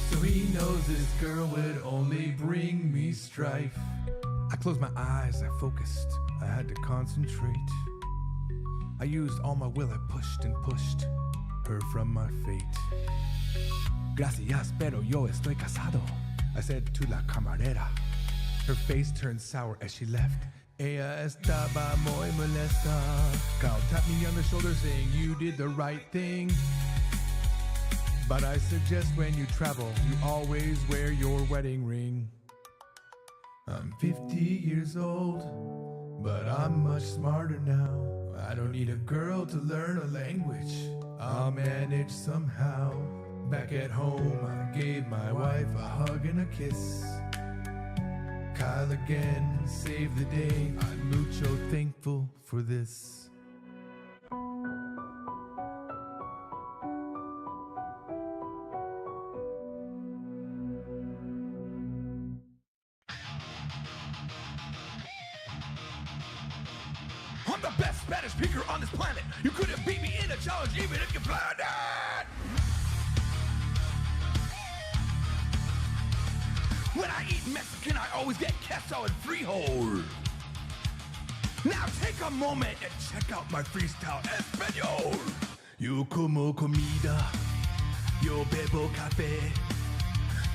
so he knows this girl would only bring me strife. I closed my eyes, I focused, I had to concentrate. I used all my will, I pushed and pushed her from my fate. Gracias, pero yo estoy casado, I said to la camarera. Her face turned sour as she left. Ella estaba muy molesta. Kyle tapped me on the shoulder saying you did the right thing. But I suggest when you travel, you always wear your wedding ring. I'm 50 years old, but I'm much smarter now. I don't need a girl to learn a language. I'll manage somehow. Back at home, I gave my wife a hug and a kiss. Kyle again saved the day. I'm mucho thankful for this. I'm the best Spanish speaker on this planet. You couldn't beat me in a challenge even if you planned it. When I eat Mexican, I always get queso and frijol. Now take a moment and check out my freestyle español. Yo como comida, yo bebo café.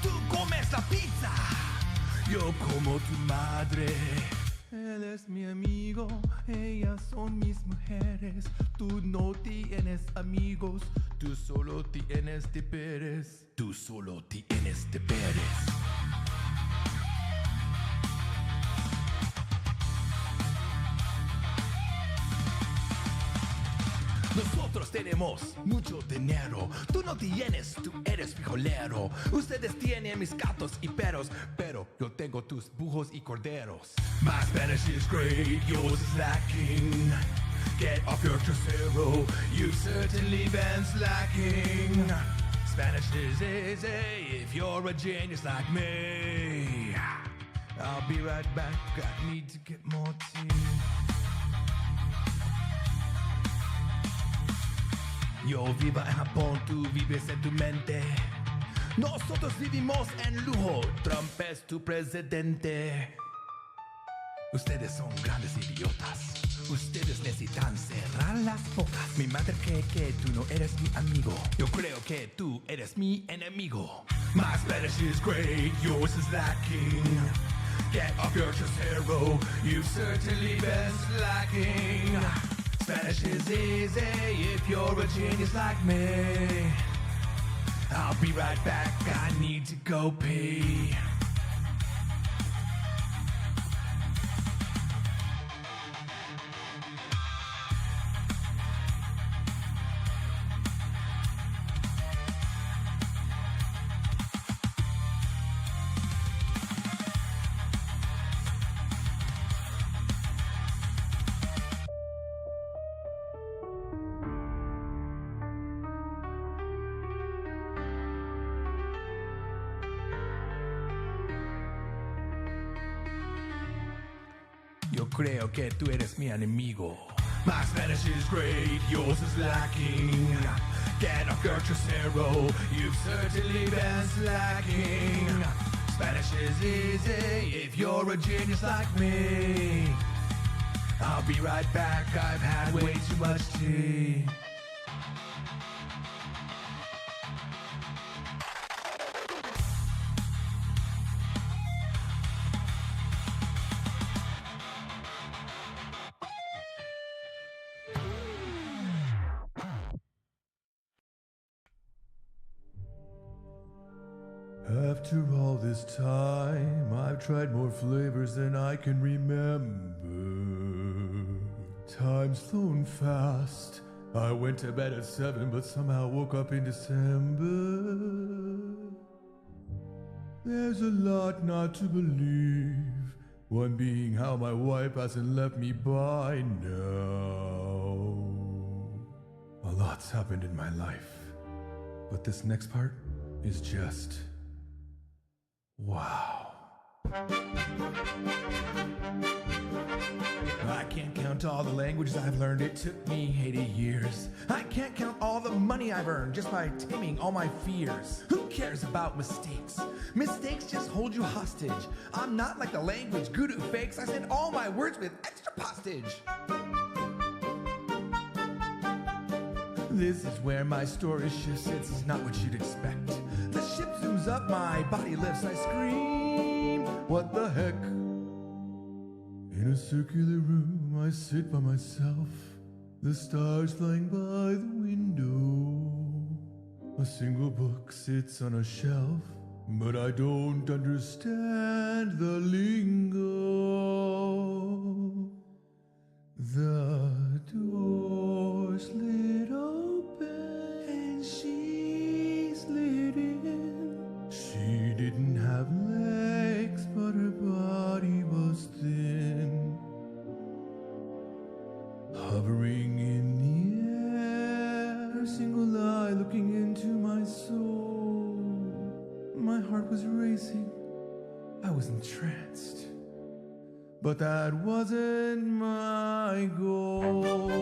Tú comes la pizza, yo como tu madre. Él es mi amigo, ellas son mis mujeres. Tú no tienes amigos, tú solo tienes deberes. Tú solo tienes deberes. Nosotros tenemos mucho dinero. Tú no tienes, tú eres frijolero. Ustedes tienen mis gatos y perros, pero yo tengo tus bujos y corderos. My Spanish is great, yours is lacking. Get off your trasero, you've certainly been slacking. Spanish is easy if you're a genius like me. I'll be right back, I need to get more tea. Yo vivo en Japón, tú vives en tu mente. Nosotros vivimos en lujo, Trump es tu presidente. Ustedes son grandes idiotas. Ustedes necesitan cerrar las bocas. Mi madre cree que tú no eres mi amigo. Yo creo que tú eres mi enemigo. My Spanish is great, yours is lacking. Get off your trasero, you've certainly been slacking. Spanish is easy if you're a genius like me. I'll be right back, I need to go pee. Yo creo que tú eres mi enemigo. My Spanish is great, yours is lacking. Get off your trasero, you've certainly been slacking. Spanish is easy if you're a genius like me. I'll be right back, I've had way too much tea. After all this time, I've tried more flavors than I can remember. Time's flown fast. I went to bed at 7, but somehow woke up in December. There's a lot not to believe. One being how my wife hasn't left me by now. A lot's happened in my life. But this next part is just... wow. I can't count all the languages I've learned. It took me 80 years. I can't count all the money I've earned just by taming all my fears. Who cares about mistakes? Mistakes just hold you hostage. I'm not like the language guru fakes. I send all my words with extra postage. This is where my story shifts. It's not what you'd expect. The ship zooms up, my body lifts, I scream. What the heck? In a circular room, I sit by myself. The stars flying by the window. A single book sits on a shelf, but I don't understand the lingo. The door slid open and she slid in. She didn't have legs, but her body was thin. Hovering in the air, a single eye looking into my soul. My heart was racing, I was entranced. But that wasn't my goal.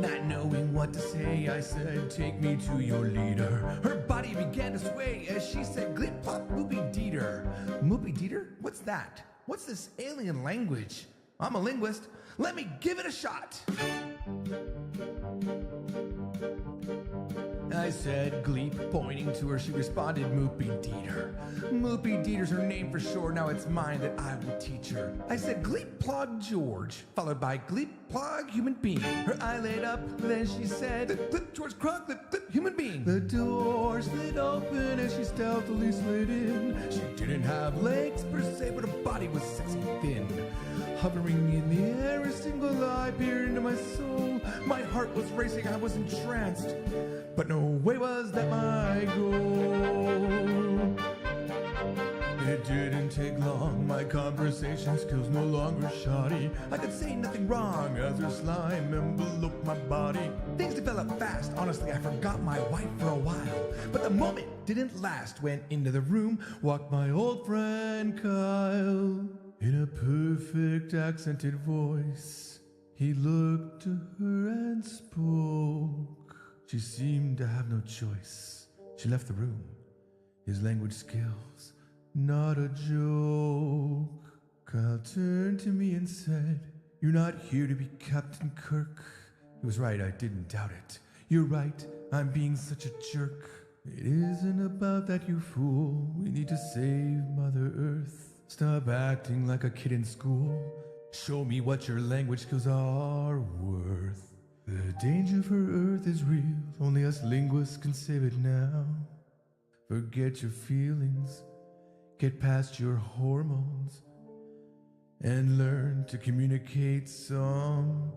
Not knowing what to say, I said, take me to your leader. Her body began to sway as she said, glip plop moopy deeter. Moopy deeter? What's that? What's this alien language? I'm a linguist. Let me give it a shot. I said, gleep, pointing to her. She responded, Moopy Deeter. Moopy Deeter's her name for sure. Now it's mine that I will teach her. I said, Gleep Plog George, followed by Gleep Plog Human Being. Her eye lit up, then she said, Glip George Krog, Glip Human Being. The door slid open as she stealthily slid in. She didn't have legs per se, but her body was sexy thin. Hovering in the air, a single eye peered into my soul. My heart was racing, I was entranced. But no way was that my goal. It didn't take long, my conversation skills no longer shoddy. I could say nothing wrong As her slime enveloped my body. Things developed fast. Honestly, I forgot my wife for a while. But the moment didn't last when into the room Walked my old friend Kyle. In a perfect accented voice, he looked to her and spoke. She seemed to have no choice. She left the room. His language skills, not a joke. Kyle turned to me and said, "You're not here to be Captain Kirk." He was right, I didn't doubt it. You're right, I'm being such a jerk. It isn't about that, you fool. We need to save Mother Earth. Stop acting like a kid in school. Show me what your language skills are worth. The danger for Earth is real. Only us linguists can save it now. Forget your feelings. Get past your hormones. And learn to communicate somehow.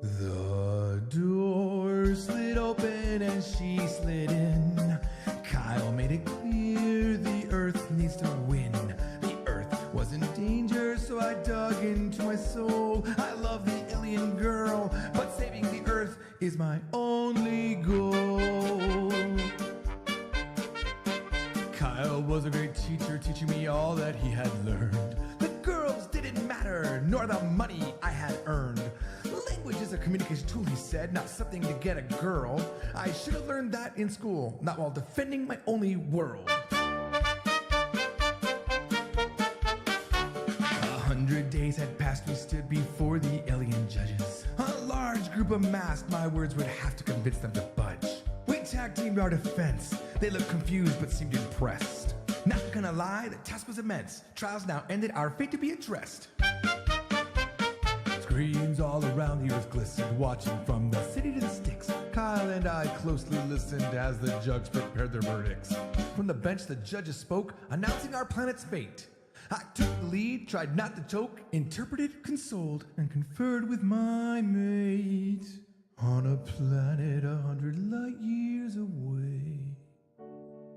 The door slid open and she slid in. Kyle made it clear the Earth needs to win. The Earth was in danger, so I dug into my soul. I love the alien girl, but saving the Earth is my only goal. Kyle was a great teacher, teaching me all that he had learned. The girls didn't matter, nor the money I had earned. Language is a communication tool, he said, not something to get a girl. I should have learned that in school, not while defending my only world. 100 days had passed, we stood before the alien judges. A large group amassed, my words would have to convince them to budge. We tag-teamed our defense. They looked confused but seemed impressed. Not gonna lie, the task was immense. Trials now ended, our fate to be addressed. Screens all around the earth glistened, watching from the city to the sticks. Kyle and I closely listened as the judges prepared their verdicts. From the bench, the judges spoke, announcing our planet's fate. I took the lead, tried not to choke, interpreted, consoled, and conferred with my mate. On a planet 100 light years away,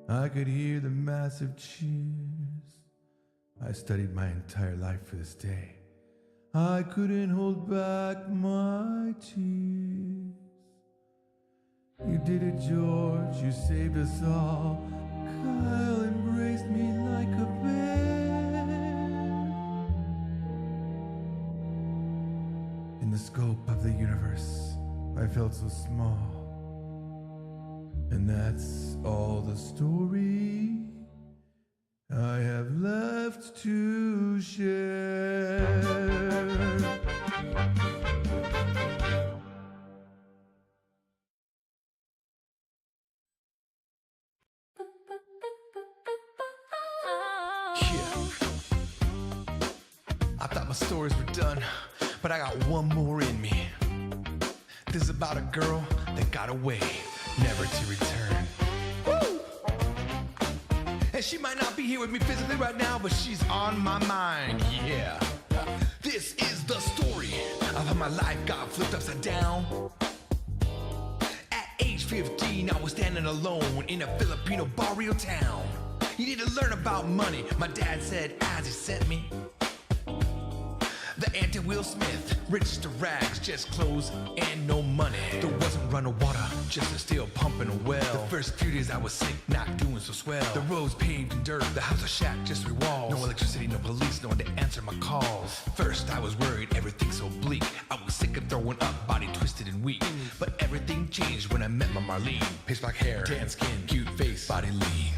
I could hear the massive cheers. I studied my entire life for this day. I couldn't hold back my tears. You did it, George, you saved us all. Kyle embraced me like a bear. In the scope of the universe, I felt so small. And that's all the story I have left to share. I thought my stories were done, but I got one more in me. This is about a girl that got away, never to return. Woo! And she might not be here with me physically right now, but she's on my mind, yeah. This is the story of how my life got flipped upside down. At age 15, I was standing alone in a Filipino barrio town. You need to learn about money, my dad said as he sent me. The anti-Will Smith, rich to rags, just clothes and no money. There wasn't running water, just a steel pumping a well. The first few days I was sick, not doing so swell. The roads paved in dirt, the house was shack, just 3 walls. No electricity, no police, no one to answer my calls. First I was worried, everything so bleak. I was sick of throwing up, body twisted and weak. But everything changed when I met my Marlene. Pitch black hair, tan skin, cute face, body lean.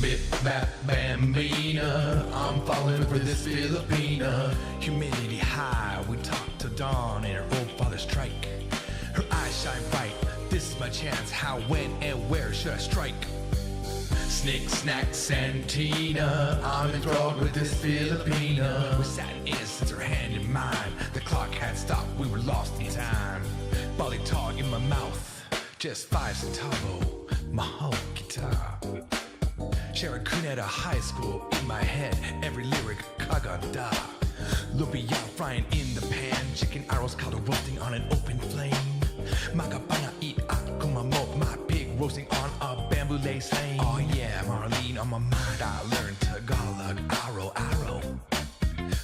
Bip, bap, bambina, I'm falling for this Filipina. Humidity high, we talk till dawn and her old father strike. Her eyes shine bright, this is my chance, how, when, and where should I strike? Snick, snack, Santina, I'm enthralled with this Filipina. We sat in innocence, her hand in mine. The clock had stopped, we were lost in time. Bali tall in my mouth, just 5 centavo, mahal guitar. Sharon Cuneta High School in my head, every lyric kaganda. Lumpia frying in the pan, chicken arrows caldo roasting on an open flame. Makapana eat akumamot, my pig roasting on a bamboo lay sling. Oh yeah, Marlene on my mind, I learned Tagalog, arrow.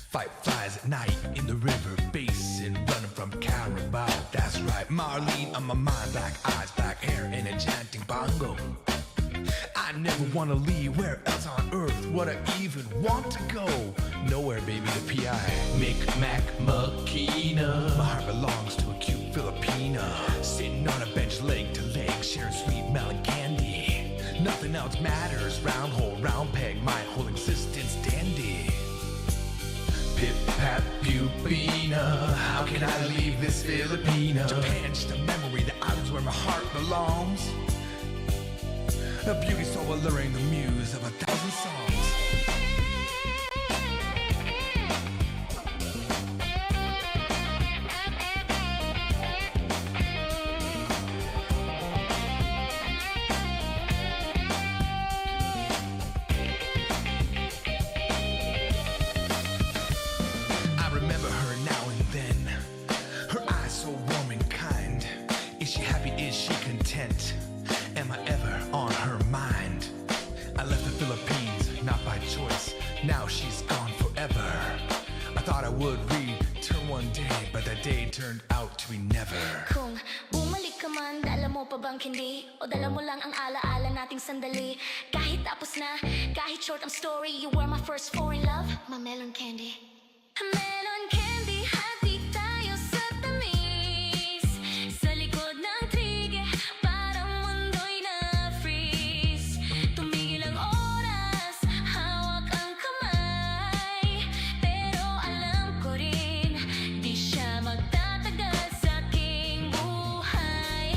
Fight flies at night in the river basin, running from Carabao. That's right, Marlene on my mind, black eyes, black hair, and a chanting bongo. I never want to leave, where else on earth would I even want to go? Nowhere, baby, the P.I. Mic-Mac Makina. My heart belongs to a cute Filipina. Sitting on a bench leg to leg, sharing sweet melon candy. Nothing else matters, round hole, round peg, my whole existence dandy. Pip-pap, pupina, how can I leave this Filipina? Japan, just a memory, the island's where my heart belongs. A beauty so alluring, the muse of 1,000 songs. I remember her now and then, her eyes so warm and kind. Is she happy? Is she content? Am I ever on her mind? I left the Philippines, not by choice. Now she's gone forever. I thought I would return one day, but that day turned out to be never. Kung bumalik ka man, dala mo pa bang hindi? O dala mo lang ang alaala nating sandali? Kahit tapos na, kahit short ang story, you were my first foreign love, my melon candy. Melon candy, hati tayo sa tamis. Sa likod ng trige, parang mundo'y na-freeze. Tumigil ang oras, hawak ang kamay. Pero alam ko rin, di siya magtatagal sa aking buhay.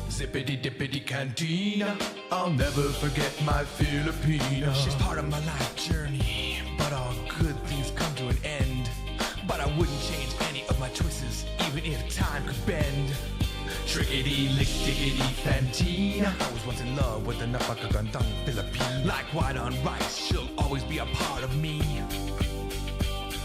Zippity-dippity cantina, I'll never forget my Filipina. She's part of my life journey, but all good things come to an end. But I wouldn't change any of my choices, even if time could bend. Trickety, lick, dickety, fantina. I was once in love with an napakagandang Filipina. Like white on rice, she'll always be a part of me.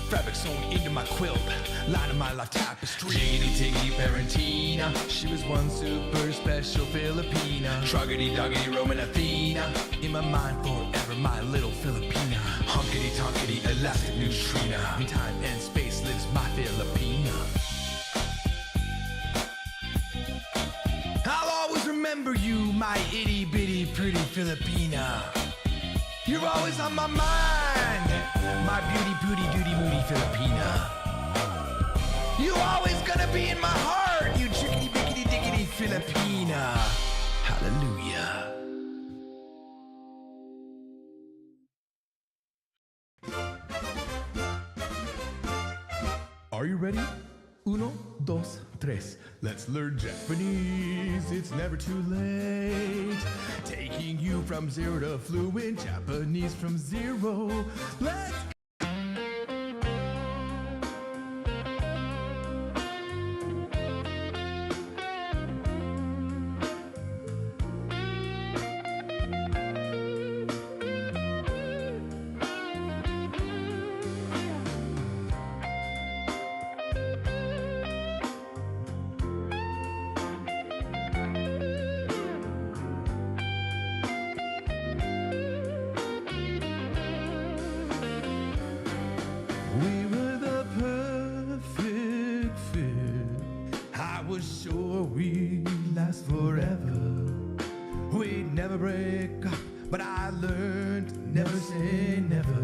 Fabric sewn into my quilt, line of my life tapestry. Jiggity, tiggity, parentina. She was one super special Filipina. Truggity, doggity, Roman Athena. In my mind forever, my little Filipina. Hunkity, tonkity, elastic neutrina. In time and space lives my Filipina. I'll always remember you, my itty bitty pretty Filipina. You're always on my mind, my beauty, booty, duty, moody Filipina. You always gonna be in my heart, you chickity, bickety, dickety Filipina. Hallelujah. Are you ready? Uno, dos, tres. Let's learn Japanese. It's never too late. Taking you from zero to fluent Japanese from zero. Let's We were the perfect fit. I was sure we'd last forever. We'd never break up, but I learned never say never.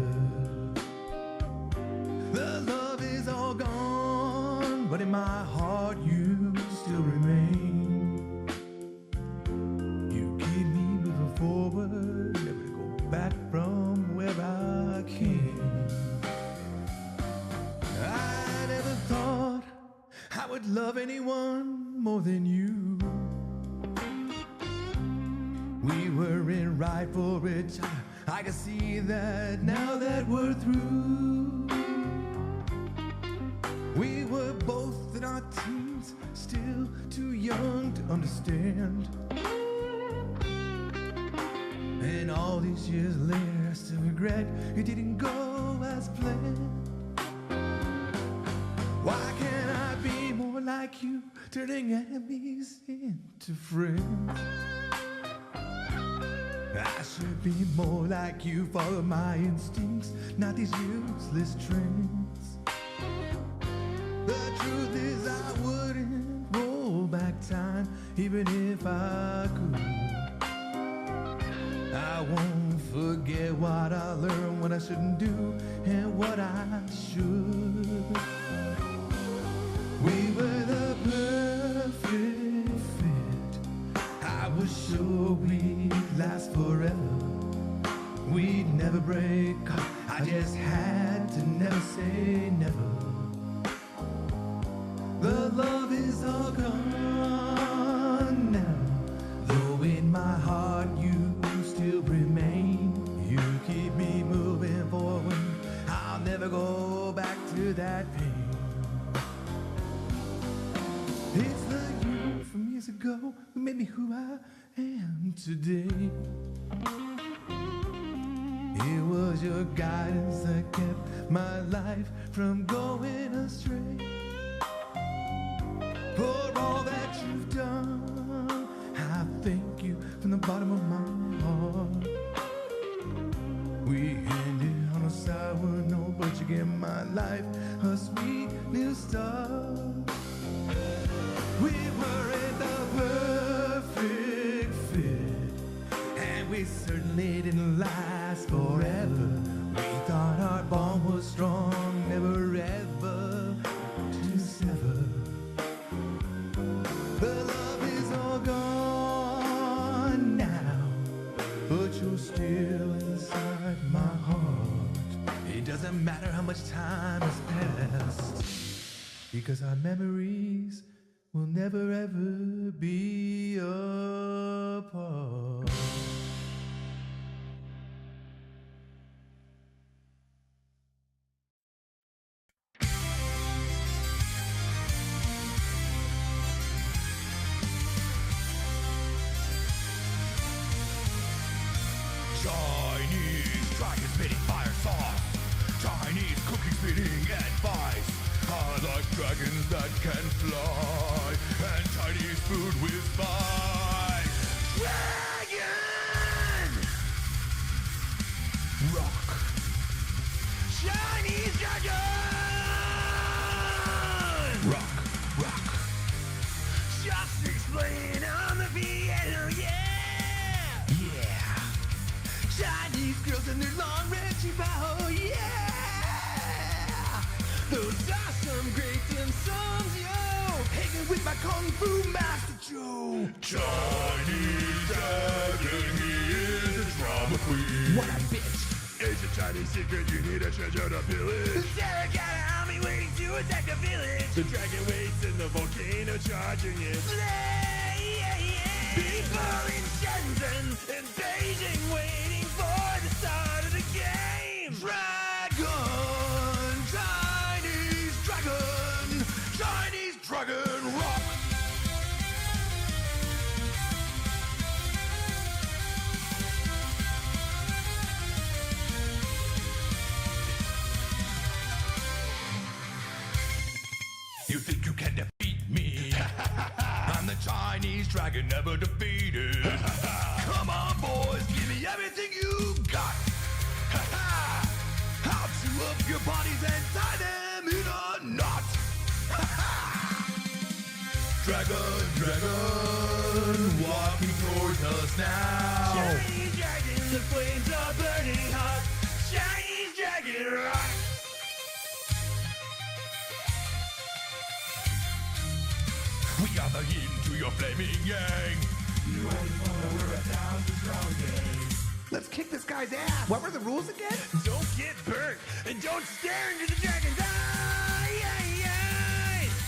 The love is all gone, but in my heart you still remain. You keep me moving forward, never to go back from where I came. I never thought I would love anyone more than you. We were in right for each other. I can see that now that we're through. We were both in our teens, still too young to understand. And all these years later, I still regret it didn't go as planned. Why can't I be more like you, turning enemies into friends? I should be more like you, follow my instincts, not these useless trends. The truth is I wouldn't roll back time, even if I could. I won't forget what I learned, what I shouldn't do, and what I should. We were the perfect fit. I was sure we'd last forever. We'd never break up. I just had to never say never. The love is all gone now, though in my heart you still remain. You keep me moving forward. I'll never go back to that pain. It's the you from years ago who made me who I am today. It was your guidance that kept my life from going astray. For all that you've done, I thank you from the bottom of my heart. We ended on a sour note, but you gave my life a sweet new start. We weren't the perfect fit, and we certainly didn't last forever. We thought our bond was strong, never ever to sever. The love is all gone now, but you're still inside my heart. It doesn't matter how much time has passed, because our memories will never ever be apart. Chinese dragon spitting fire sauce. Chinese cookie spitting advice. I like dragons that can fly and Chinese food with spice. Dragon! Rock. Chinese dragon! Rock, rock. Just explain on the piano, yeah! Yeah. Chinese girls and their long red bow, yeah! Those are some great dim sums, yo! Hanging with my Kung Fu Master Joe! Chinese dragon, he is a drama queen! What a bitch! It's a Chinese secret, you need a treasure to pillage! Sarah got an army waiting to attack the village! The dragon waits in the volcano, charging it! People in Shenzhen and Beijing waiting for the start of the game! Dragon! Chinese dragon! Chinese dragon rock! You think you can defeat me? I'm the Chinese dragon, never defeated. Come on, boys, give me everything you got. I'll chew up your bodies and tie them in a knot. Dragon, dragon, walking towards us now. Chinese dragon, the flames are burning hot. Chinese dragon rock. We are the yin to your flaming yang. You ain't gonna wear 1,000 strong gang. Let's kick this guy's ass. What were the rules again? Don't get burnt and don't stare into the dragon's eye.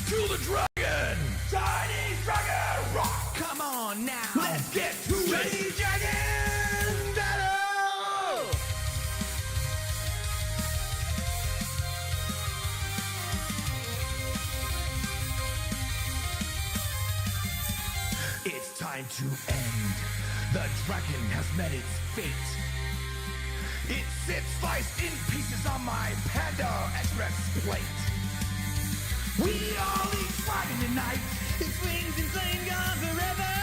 To the dragon! Chinese dragon rock! Come on now. Let's get to it! Chinese dragon battle! It's time to end. The dragon has met its fate. It sits sliced in pieces on my Panda Express plate. We all eat dragon tonight. It swings and flame gone forever.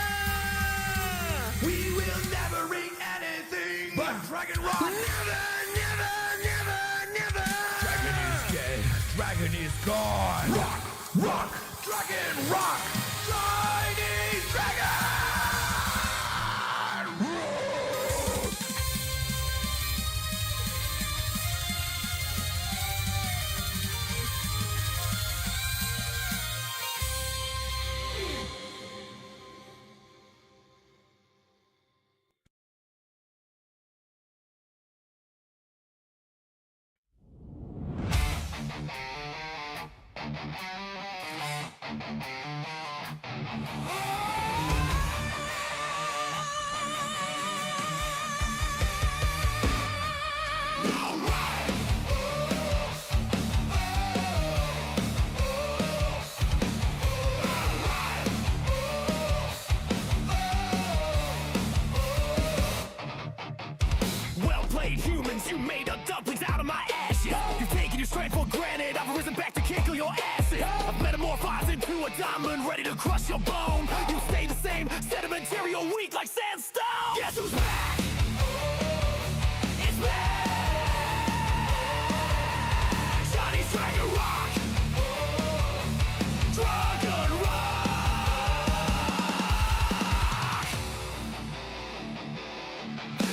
We will never eat anything but dragon rock. Never, never, never, never. Dragon is dead. Dragon is gone. Rock, rock, dragon rock. Chinese dragon. Rock. Well played, humans, you made up dumplings out of my ashes. You've taken your strength for granted, I've risen back to kick your asses. I've metamorphosed into a diamond, ready to crush your bone. You stay the same, sedimentary or weak like sandstone. Guess who's back? It's back! Chinese Dragon Rock! Dragon Rock!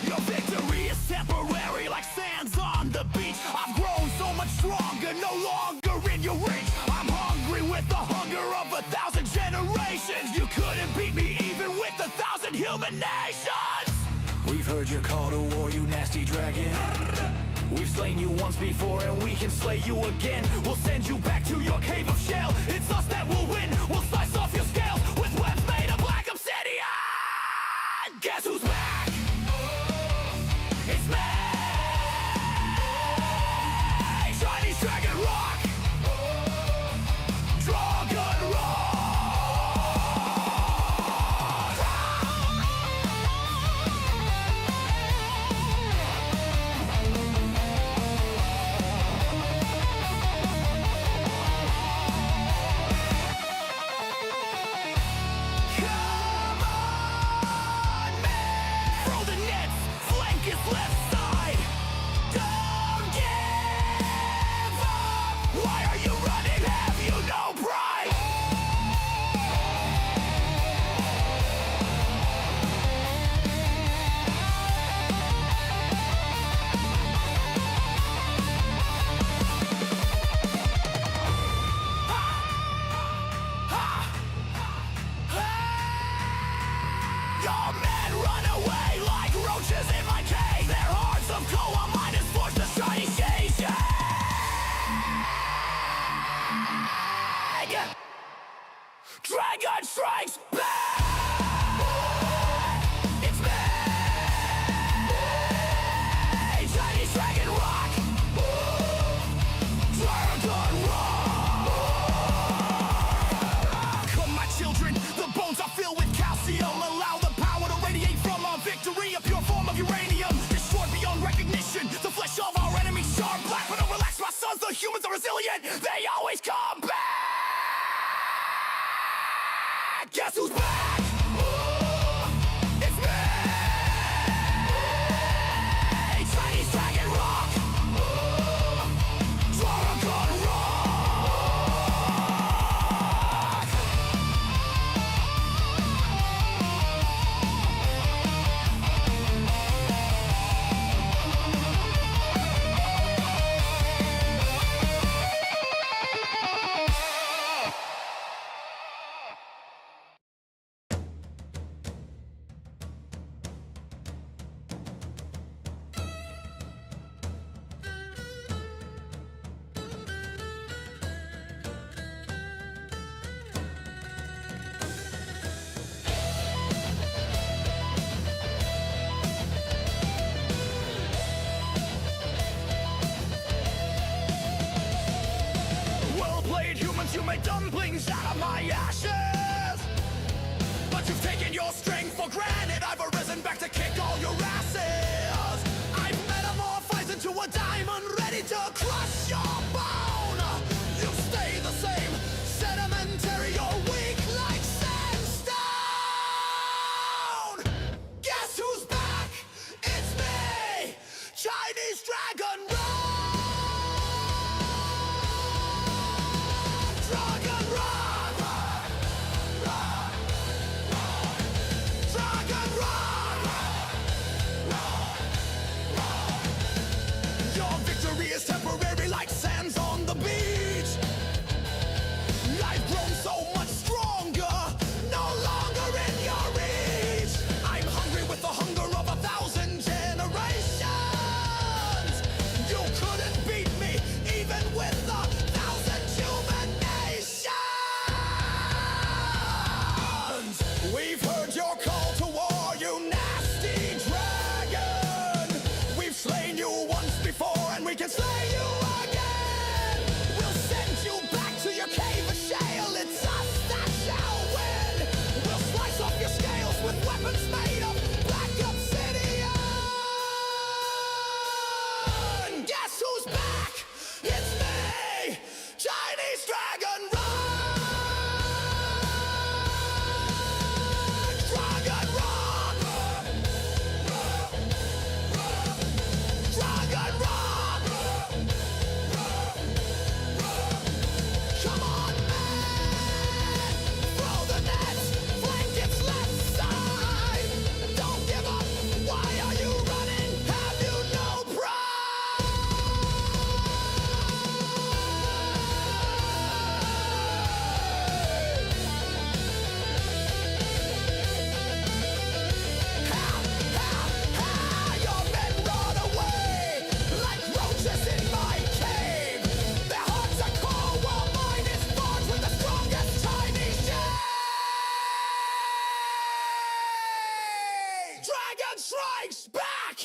Your victory is temporary like sands on the beach. I've grown so much stronger, no longer in your reach. I'm hungry with the hunger of 1,000 generations. You couldn't beat me even with 1,000 human nations. We've heard your call to war, you nasty dragon. We've slain you once before and we can slay you again. We'll send you back to your cave of shell. It's us that will win. We'll slice off your scales with webs made of black obsidian. Guess who's back? It's me! Chinese Dragon Rock! Dragon Rock! Your men run away like roaches in my cave. Their hearts of coal, our mind is forced to strike. Dragon strikes back! It's me! Chinese dragon rock! Dragon rock! Come my children, the bones are filled with calcium. Allow the power to radiate from our victory. A pure form of uranium, destroyed beyond recognition. The flesh of our enemies sharp black. But don't relax, my sons, the humans are resilient. They always come back! Guess who's back? It's me! Chinese dragon rock! Dragon rock! Well-played humans, you made dumplings out of my ashes. But you've taken your strength for granted. I've arisen back to kick all your asses. I've metamorphosed into a diamond ready to crush your bone. You stay the same, sedimentary, you're weak like sandstone. Guess who's back? It's me, Chinese dragon rock! Dragon rock! Dragon rock! Your victory is temporary like sands on the beach. I've grown so much stronger, no longer in your reach. I'm hungry with the hunger of 1,000 generations. You couldn't beat me even with 1,000 human nations. We've heard your call to war, you nasty dragon. We've slain you once before and we can slay you again. We'll send you back to your cave of shale. It's us that shall win. We'll slice off your scales with weapons made of black obsidian. Guess who's back? It's me, Chinese dragon rock! Dragon rock! Dragon rock! Come on, man! Throw the nets! Flank its left side! Don't give up! Why are you running? Have you no pride? Your men run away like roaches in my cave. Their hearts are cold while mine is forged with the strongest Chinese shade. Dragon strikes back!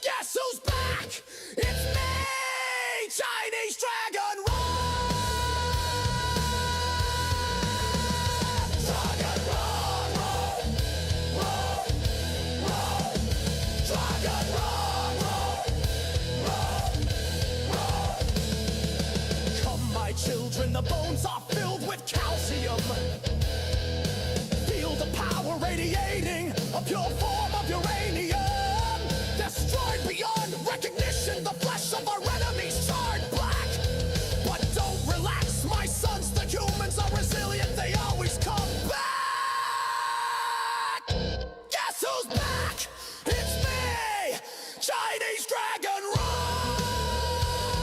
Guess who's back? It's me, Chinese dragon rock! Dragon rock! Dragon rock! Come, my children, the bones are filled with calcium. Feel the power radiating, a pure form of uranium. Destroyed beyond recognition, the flesh of our enemies charred black. But don't relax, my sons, the humans are resilient, they always come back. Guess who's back? It's me, Chinese dragon rock!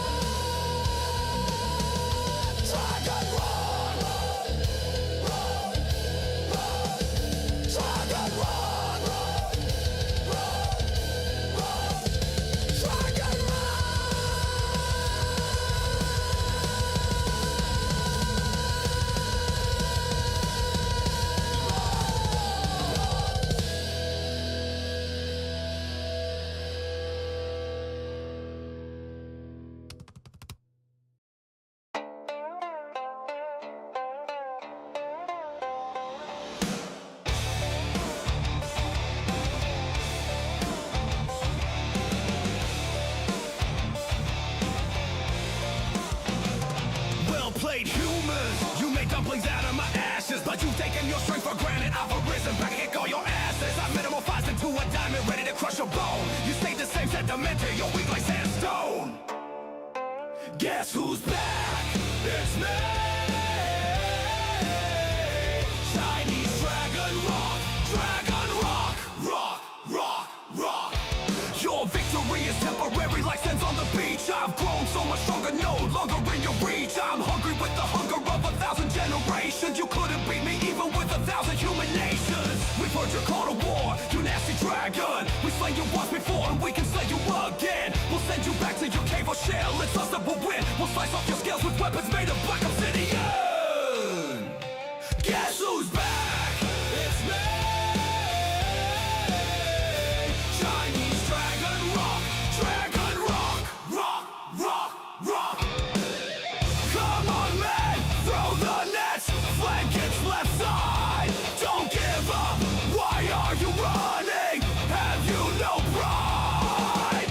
your bone. You stay the same sentimental, you're weak like sandstone. Guess who's back? It's me, Chinese dragon rock, rock, rock, rock. Your victory is temporary like sands on the beach. I've grown so much stronger, no longer in your reach. I'm hungry with the hunger of 1,000 generations. You couldn't beat me even with 1,000 human nations. We've heard you call to war, you nasty dragon. We slain you once before and we can slay you again. We'll send you back to your cave or shell. It's us that will win. We'll slice off your scales with weapons made of black obsidian. Guess who's back? It's me, Chinese dragon rock, rock, rock. Come on, man, throw the nets, flank its left side. Don't give up. Why are you running? Have you no pride?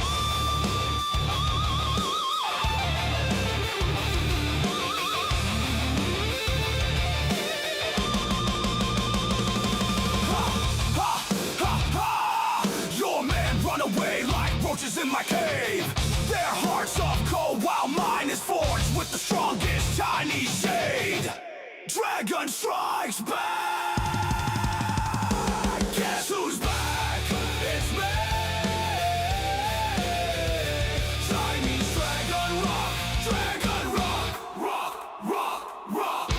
Your men run away like roaches in my cave. Their hearts of cold while mine is forged with the strongest Chinese shade. Dragon strikes back. Guess who's back? It's me, Chinese dragon rock, rock.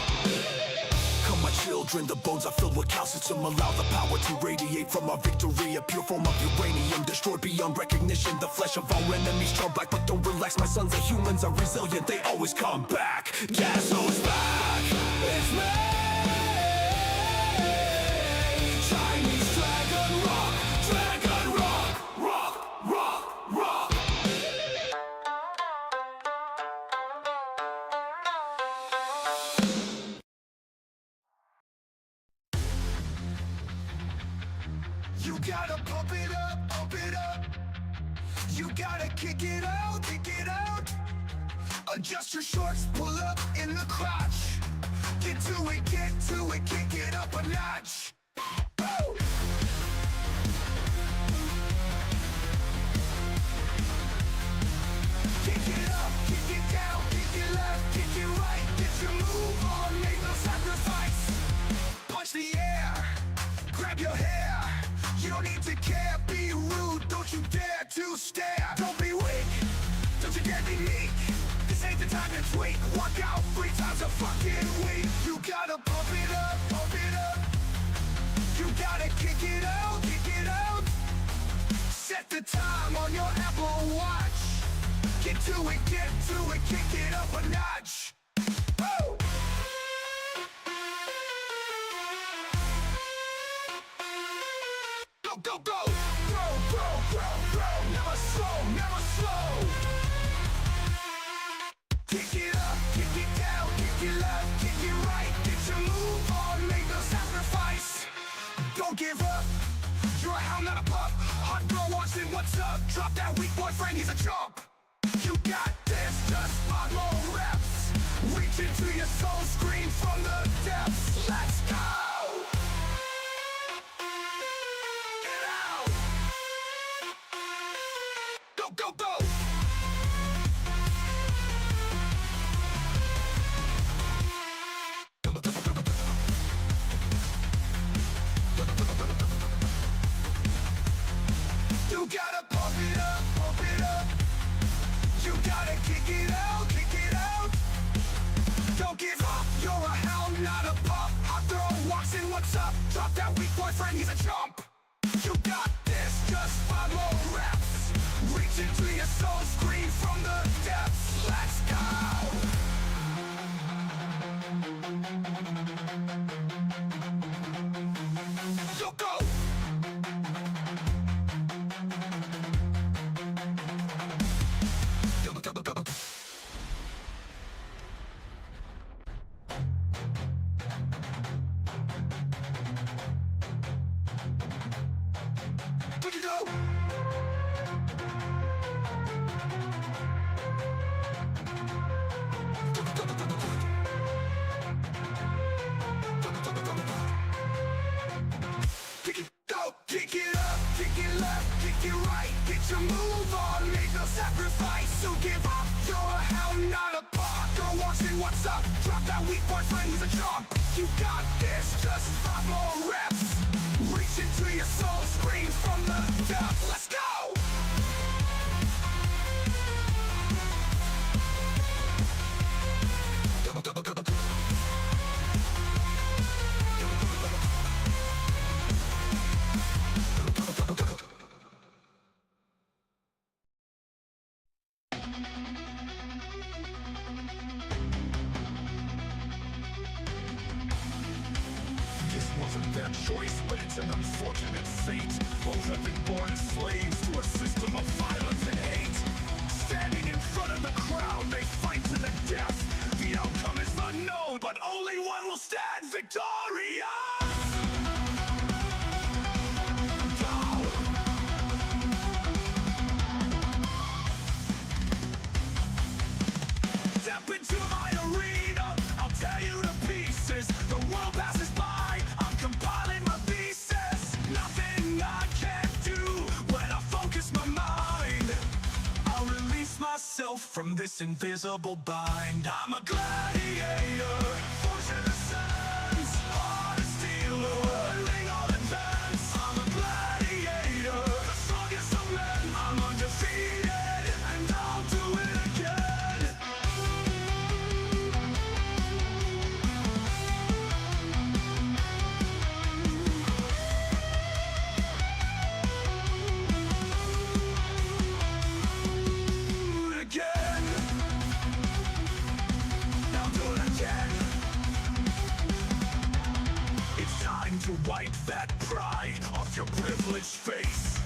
Come my children, the bones are filled with calcium. Allow the power to radiate from our victory. A pure form of uranium, destroyed beyond recognition. The flesh of our enemies turn black, but don't relax. My sons of humans are resilient, they always come back. Guess who's back? It's me, Chinese dragon rock, rock. You gotta pump it up. You gotta kick it out. Adjust your shorts, pull up in the crotch. Get to it, kick it up a notch. Woo! Kick it up, kick it down, kick it left, kick it right. Get your move on, make no sacrifice. Punch the air, grab your hair. You don't need to care, be rude, don't you dare to stare. Don't be weak, don't you dare be meek. This ain't the time to tweak. Work out 3 times a fucking week. You gotta pump it up. You gotta kick it out. Set the time on your Apple Watch. Get to it, kick it up a notch. Woo! Go, grow. Never slow. Kick it up, kick it down, kick it left, kick it right. Get your move on, make no sacrifice. Don't give up, you're a hound, not a pup. Hot girl watching, what's up? Drop that weak boyfriend, he's a chump. You got this, just 5 more reps. Reach into your soul, scream from the depths. Let's go! Get out! Go! You gotta pump it up. You gotta kick it out. Don't give up, you're a hound, not a pup. Hot girl walks in, what's up? Drop that weak boyfriend, he's a chump. You got this, just 5 more reps. Reach into your soul, scream from the depths. Let's go! Go! sacrifice, so give up. You're a hound, not a buck. Girl watching what's up. Drop that weak boyfriend, he's a chump. You got this, just 5 more reps. Reach into your soul, scream from the depths. Let's go! This wasn't their choice, but it's an unfortunate fate. Both have been born as slaves to a system of violence and hate. Standing in front of the crowd, they fight to the death. The outcome is unknown, but only one will stand victorious! Step into my arena, I'll tear you to pieces. The world passes by, I'm compiling my pieces. Nothing I can't do when I focus my mind. I'll release myself from this invisible bind. I'm a gladiator, forged in the sands. Heart of steel, whirling all advance. I'm a gladiator, the strongest of men. I'm undefeated, and I'll do it again. Again. Now do it again. It's time to wipe that pride off your privileged face.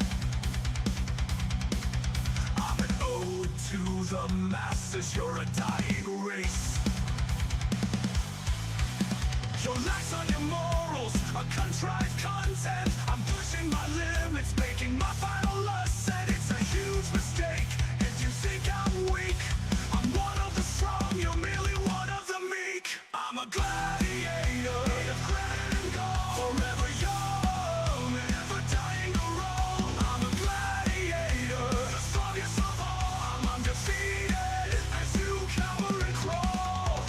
I'm an ode to the masses, you're a dying race. Your lacks on your morals, a contrived content. I'm pushing my limits, making my final ascent. It's a huge mistake if you think I'm weak. I'm one of the strong, you're merely one of the meek. I'm a gladiator, made of granite and gold. Forever young, never dying to roll. I'm a gladiator, the strongest of all. I'm undefeated as you cower and crawl.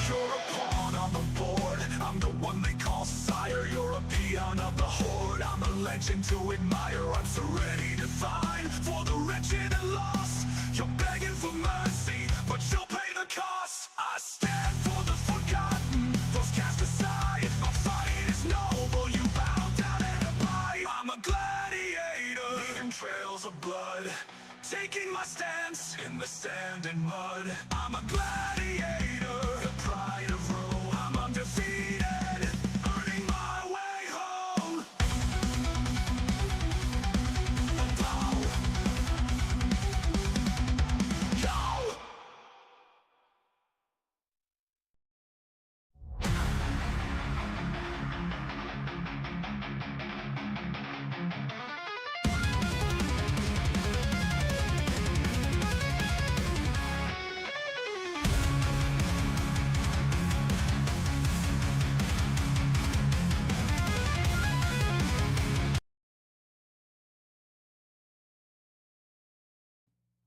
You're a pawn on the board, I'm the one they call sire. You're a peon of the horde, I'm a legend to admire. I'm so ready to find for the wretched and lost. You're begging for mercy, but you'll pay the cost. I stand for the forgotten, those cast aside. If my fight is noble, you bow down and abide. I'm a gladiator, leaving trails of blood, taking my stance in the sand and mud. I'm a gladiator, the pride of Rome. I'm undefeated, earning my way home. Bow. Go.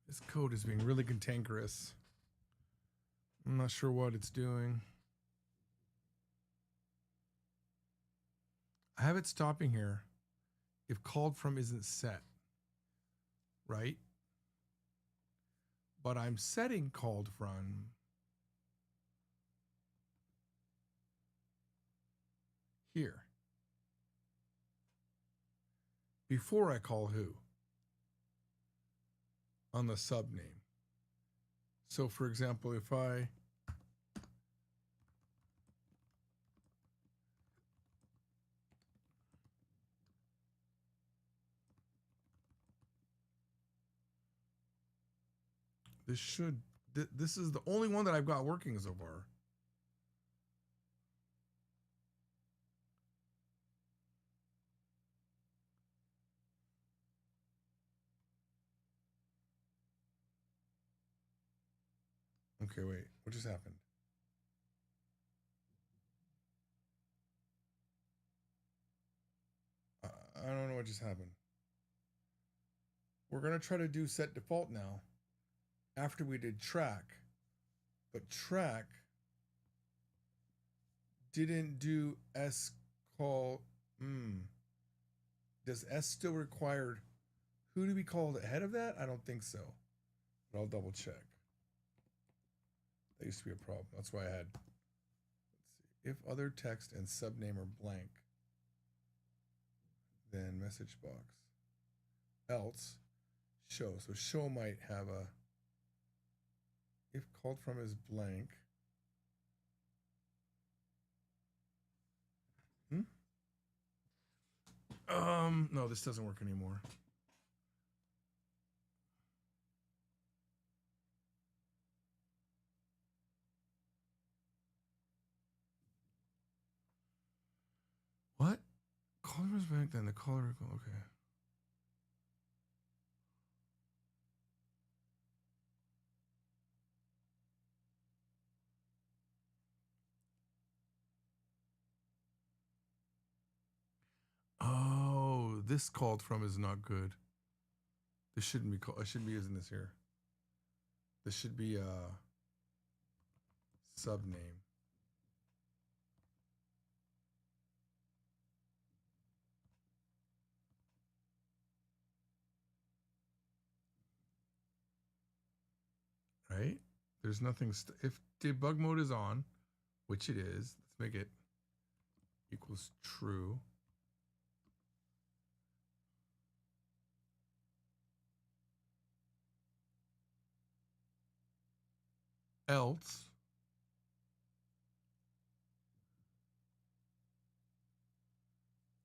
This code is being really cantankerous. I'm not sure what it's doing. I have it stopping here if called from isn't set, right? But I'm setting called from here before I call who on the sub name. So for example, if I this is the only one that I've got working so far. Okay, wait. What just happened? I don't know what just happened. We're gonna try to do set default now. After we did track, but track didn't do S call. Does S still require who to be called ahead of that? I don't think so. But I'll double check. That used to be a problem. That's why I had. Let's see. If other text and subname are blank, then message box. Else show. So show might have a. If called from is blank. No, this doesn't work anymore. What? Caller is blank, then the caller. Okay. Oh, this called from is not good. This shouldn't be called. I shouldn't be using this here. This should be a subname. Right? There's nothing. If debug mode is on, which it is, let's make it equals true.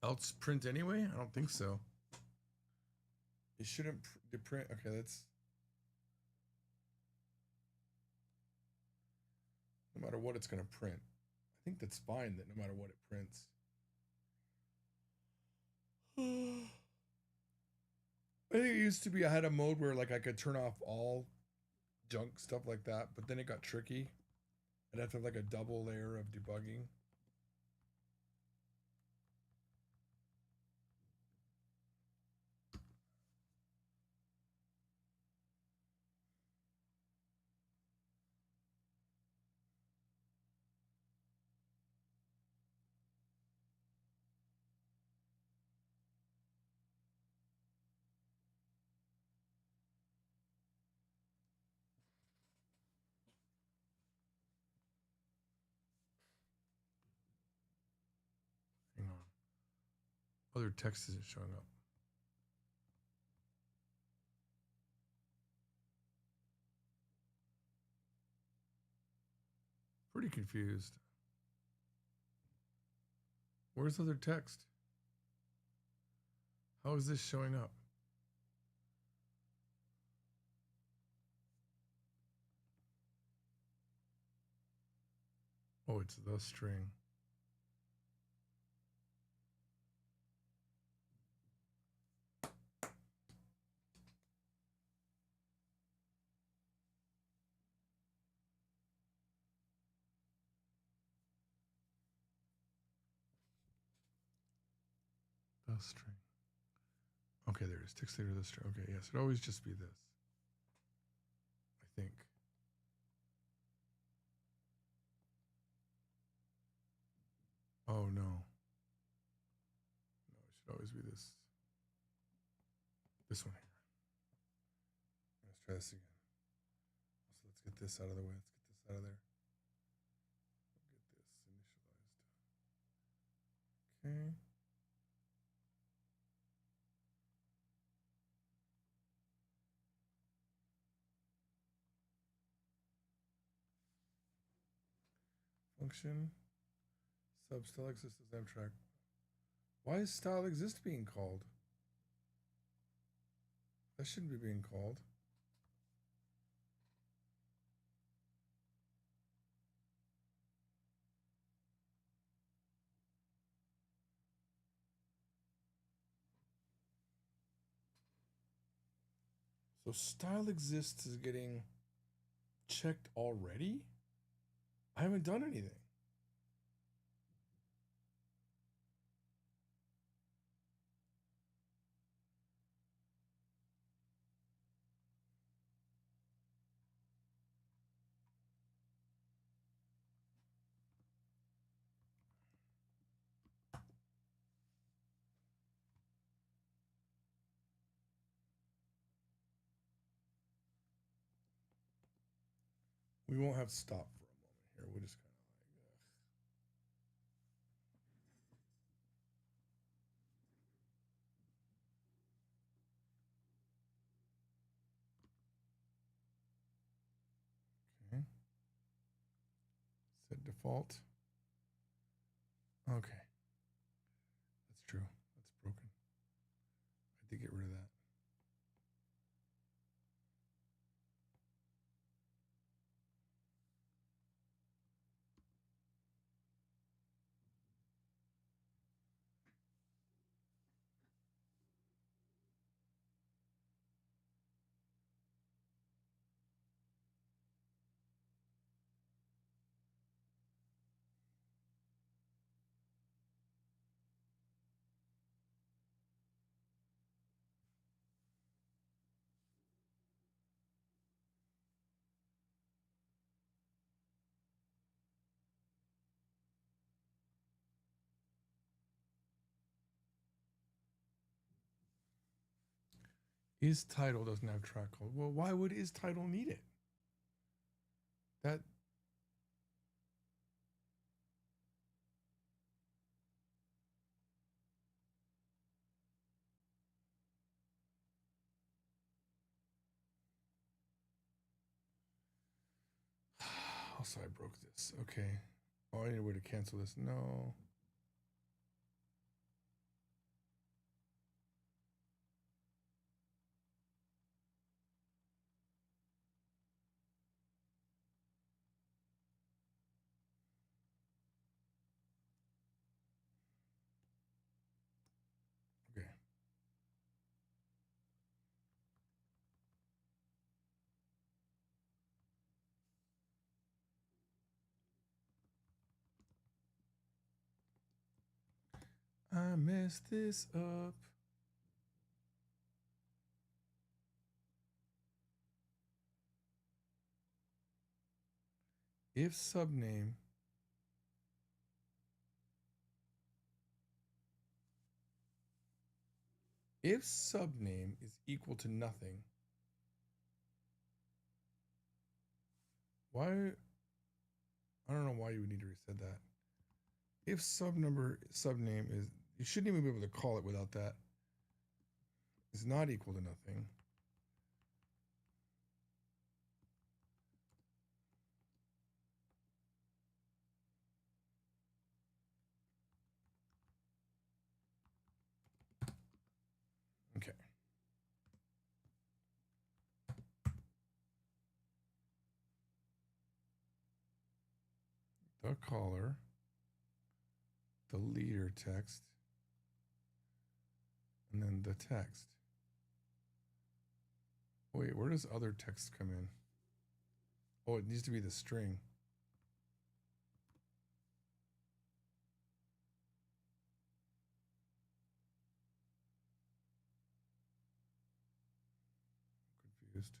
Else print anyway? I don't think so. It shouldn't print. Okay, that's no matter what it's going to print. I think that's fine that no matter what it prints. I think it used to be I had a mode where like I could turn off all junk stuff like that, but then it got tricky. I'd have to have like a double layer of debugging. Hang on. Other text isn't showing up. Pretty confused. Where's other text? How is this showing up? Oh, it's the string. The string. Okay, there it is. Text later the string. Okay, yes, it'd always just be this. I think. Oh no. No, it should always be this. This one here. Let's try this again. So let's get this out of the way. Let's get this out of there. We'll get this initialized. Okay. Function. Sub still exists as Amtrak. Why is style exist being called? That shouldn't be being called. So style exists is getting checked already? I haven't done anything. We won't have stop for a moment here. We'll just kind of like. Okay. Set default. Okay. That's true. That's broken. I did get rid of that. Is title doesn't have track code. Well, why would is title need it? That also I broke this. Okay. Oh, I need a way to cancel this. No. Okay. I messed this up. If subname is equal to nothing, why? I don't know why you would need to reset that. If subname is, you shouldn't even be able to call it without that. Is not equal to nothing. Okay. The caller, the leader text, and then the text. Wait, where does other text come in? Oh, it needs to be the string. Confused.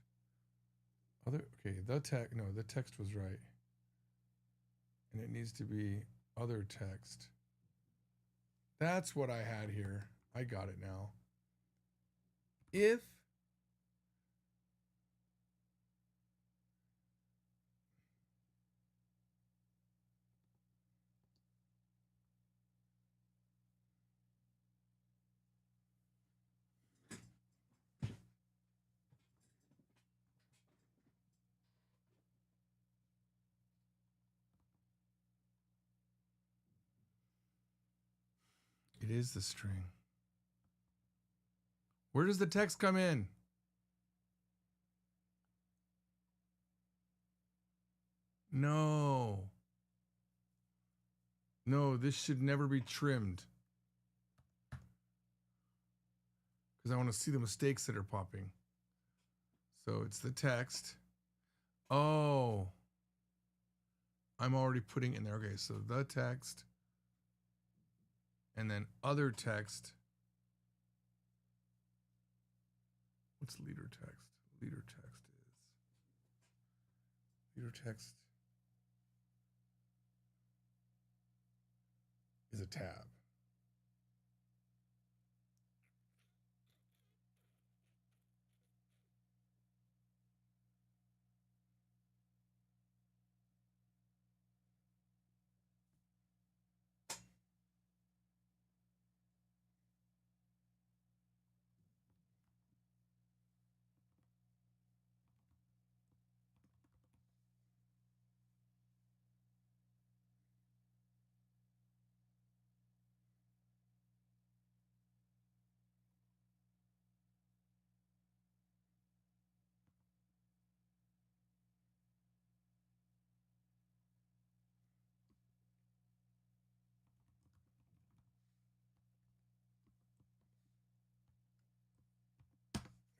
Okay, the text was right. And it needs to be other text. That's what I had here. I got it now. If it is the string. Where does the text come in? No. No, this should never be trimmed. Because I want to see the mistakes that are popping. So it's the text. Oh. I'm already putting in there. Okay, so the text and then other text. What's leader text? Leader text is a tab.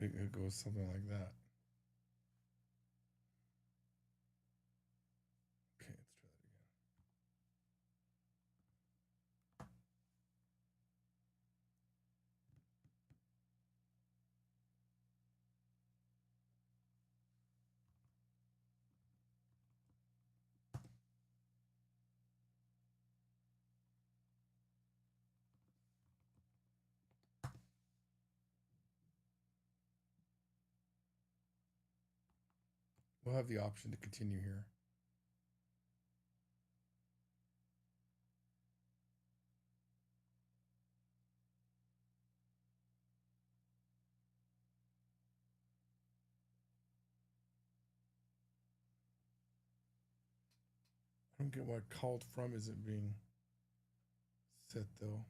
It goes something like that. Okay, let's try that again. We'll have the option to continue here. I don't get why called from isn't being set though.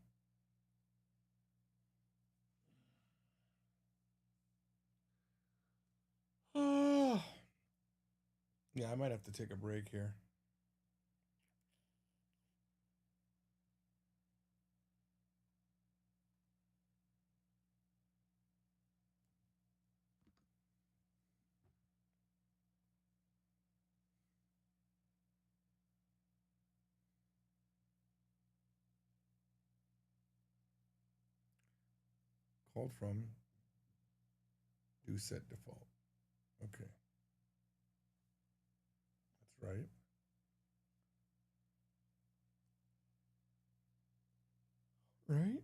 Oh. Yeah, I might have to take a break here. Called from do set default. Okay. That's right. Right?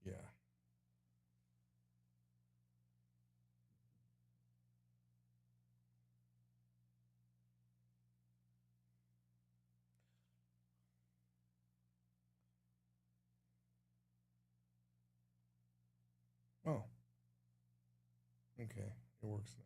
Yeah. Oh. Okay. It works now.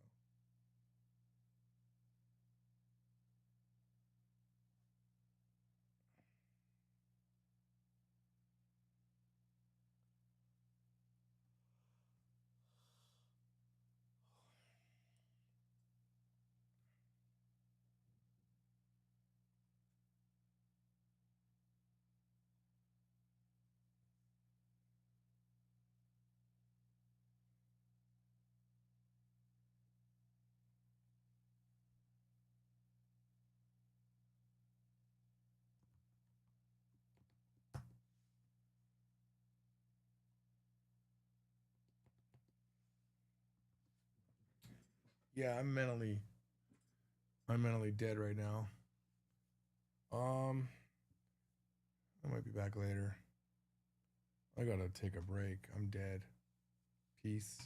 Yeah, I'm mentally dead right now. I might be back later. I gotta take a break. I'm dead. Peace.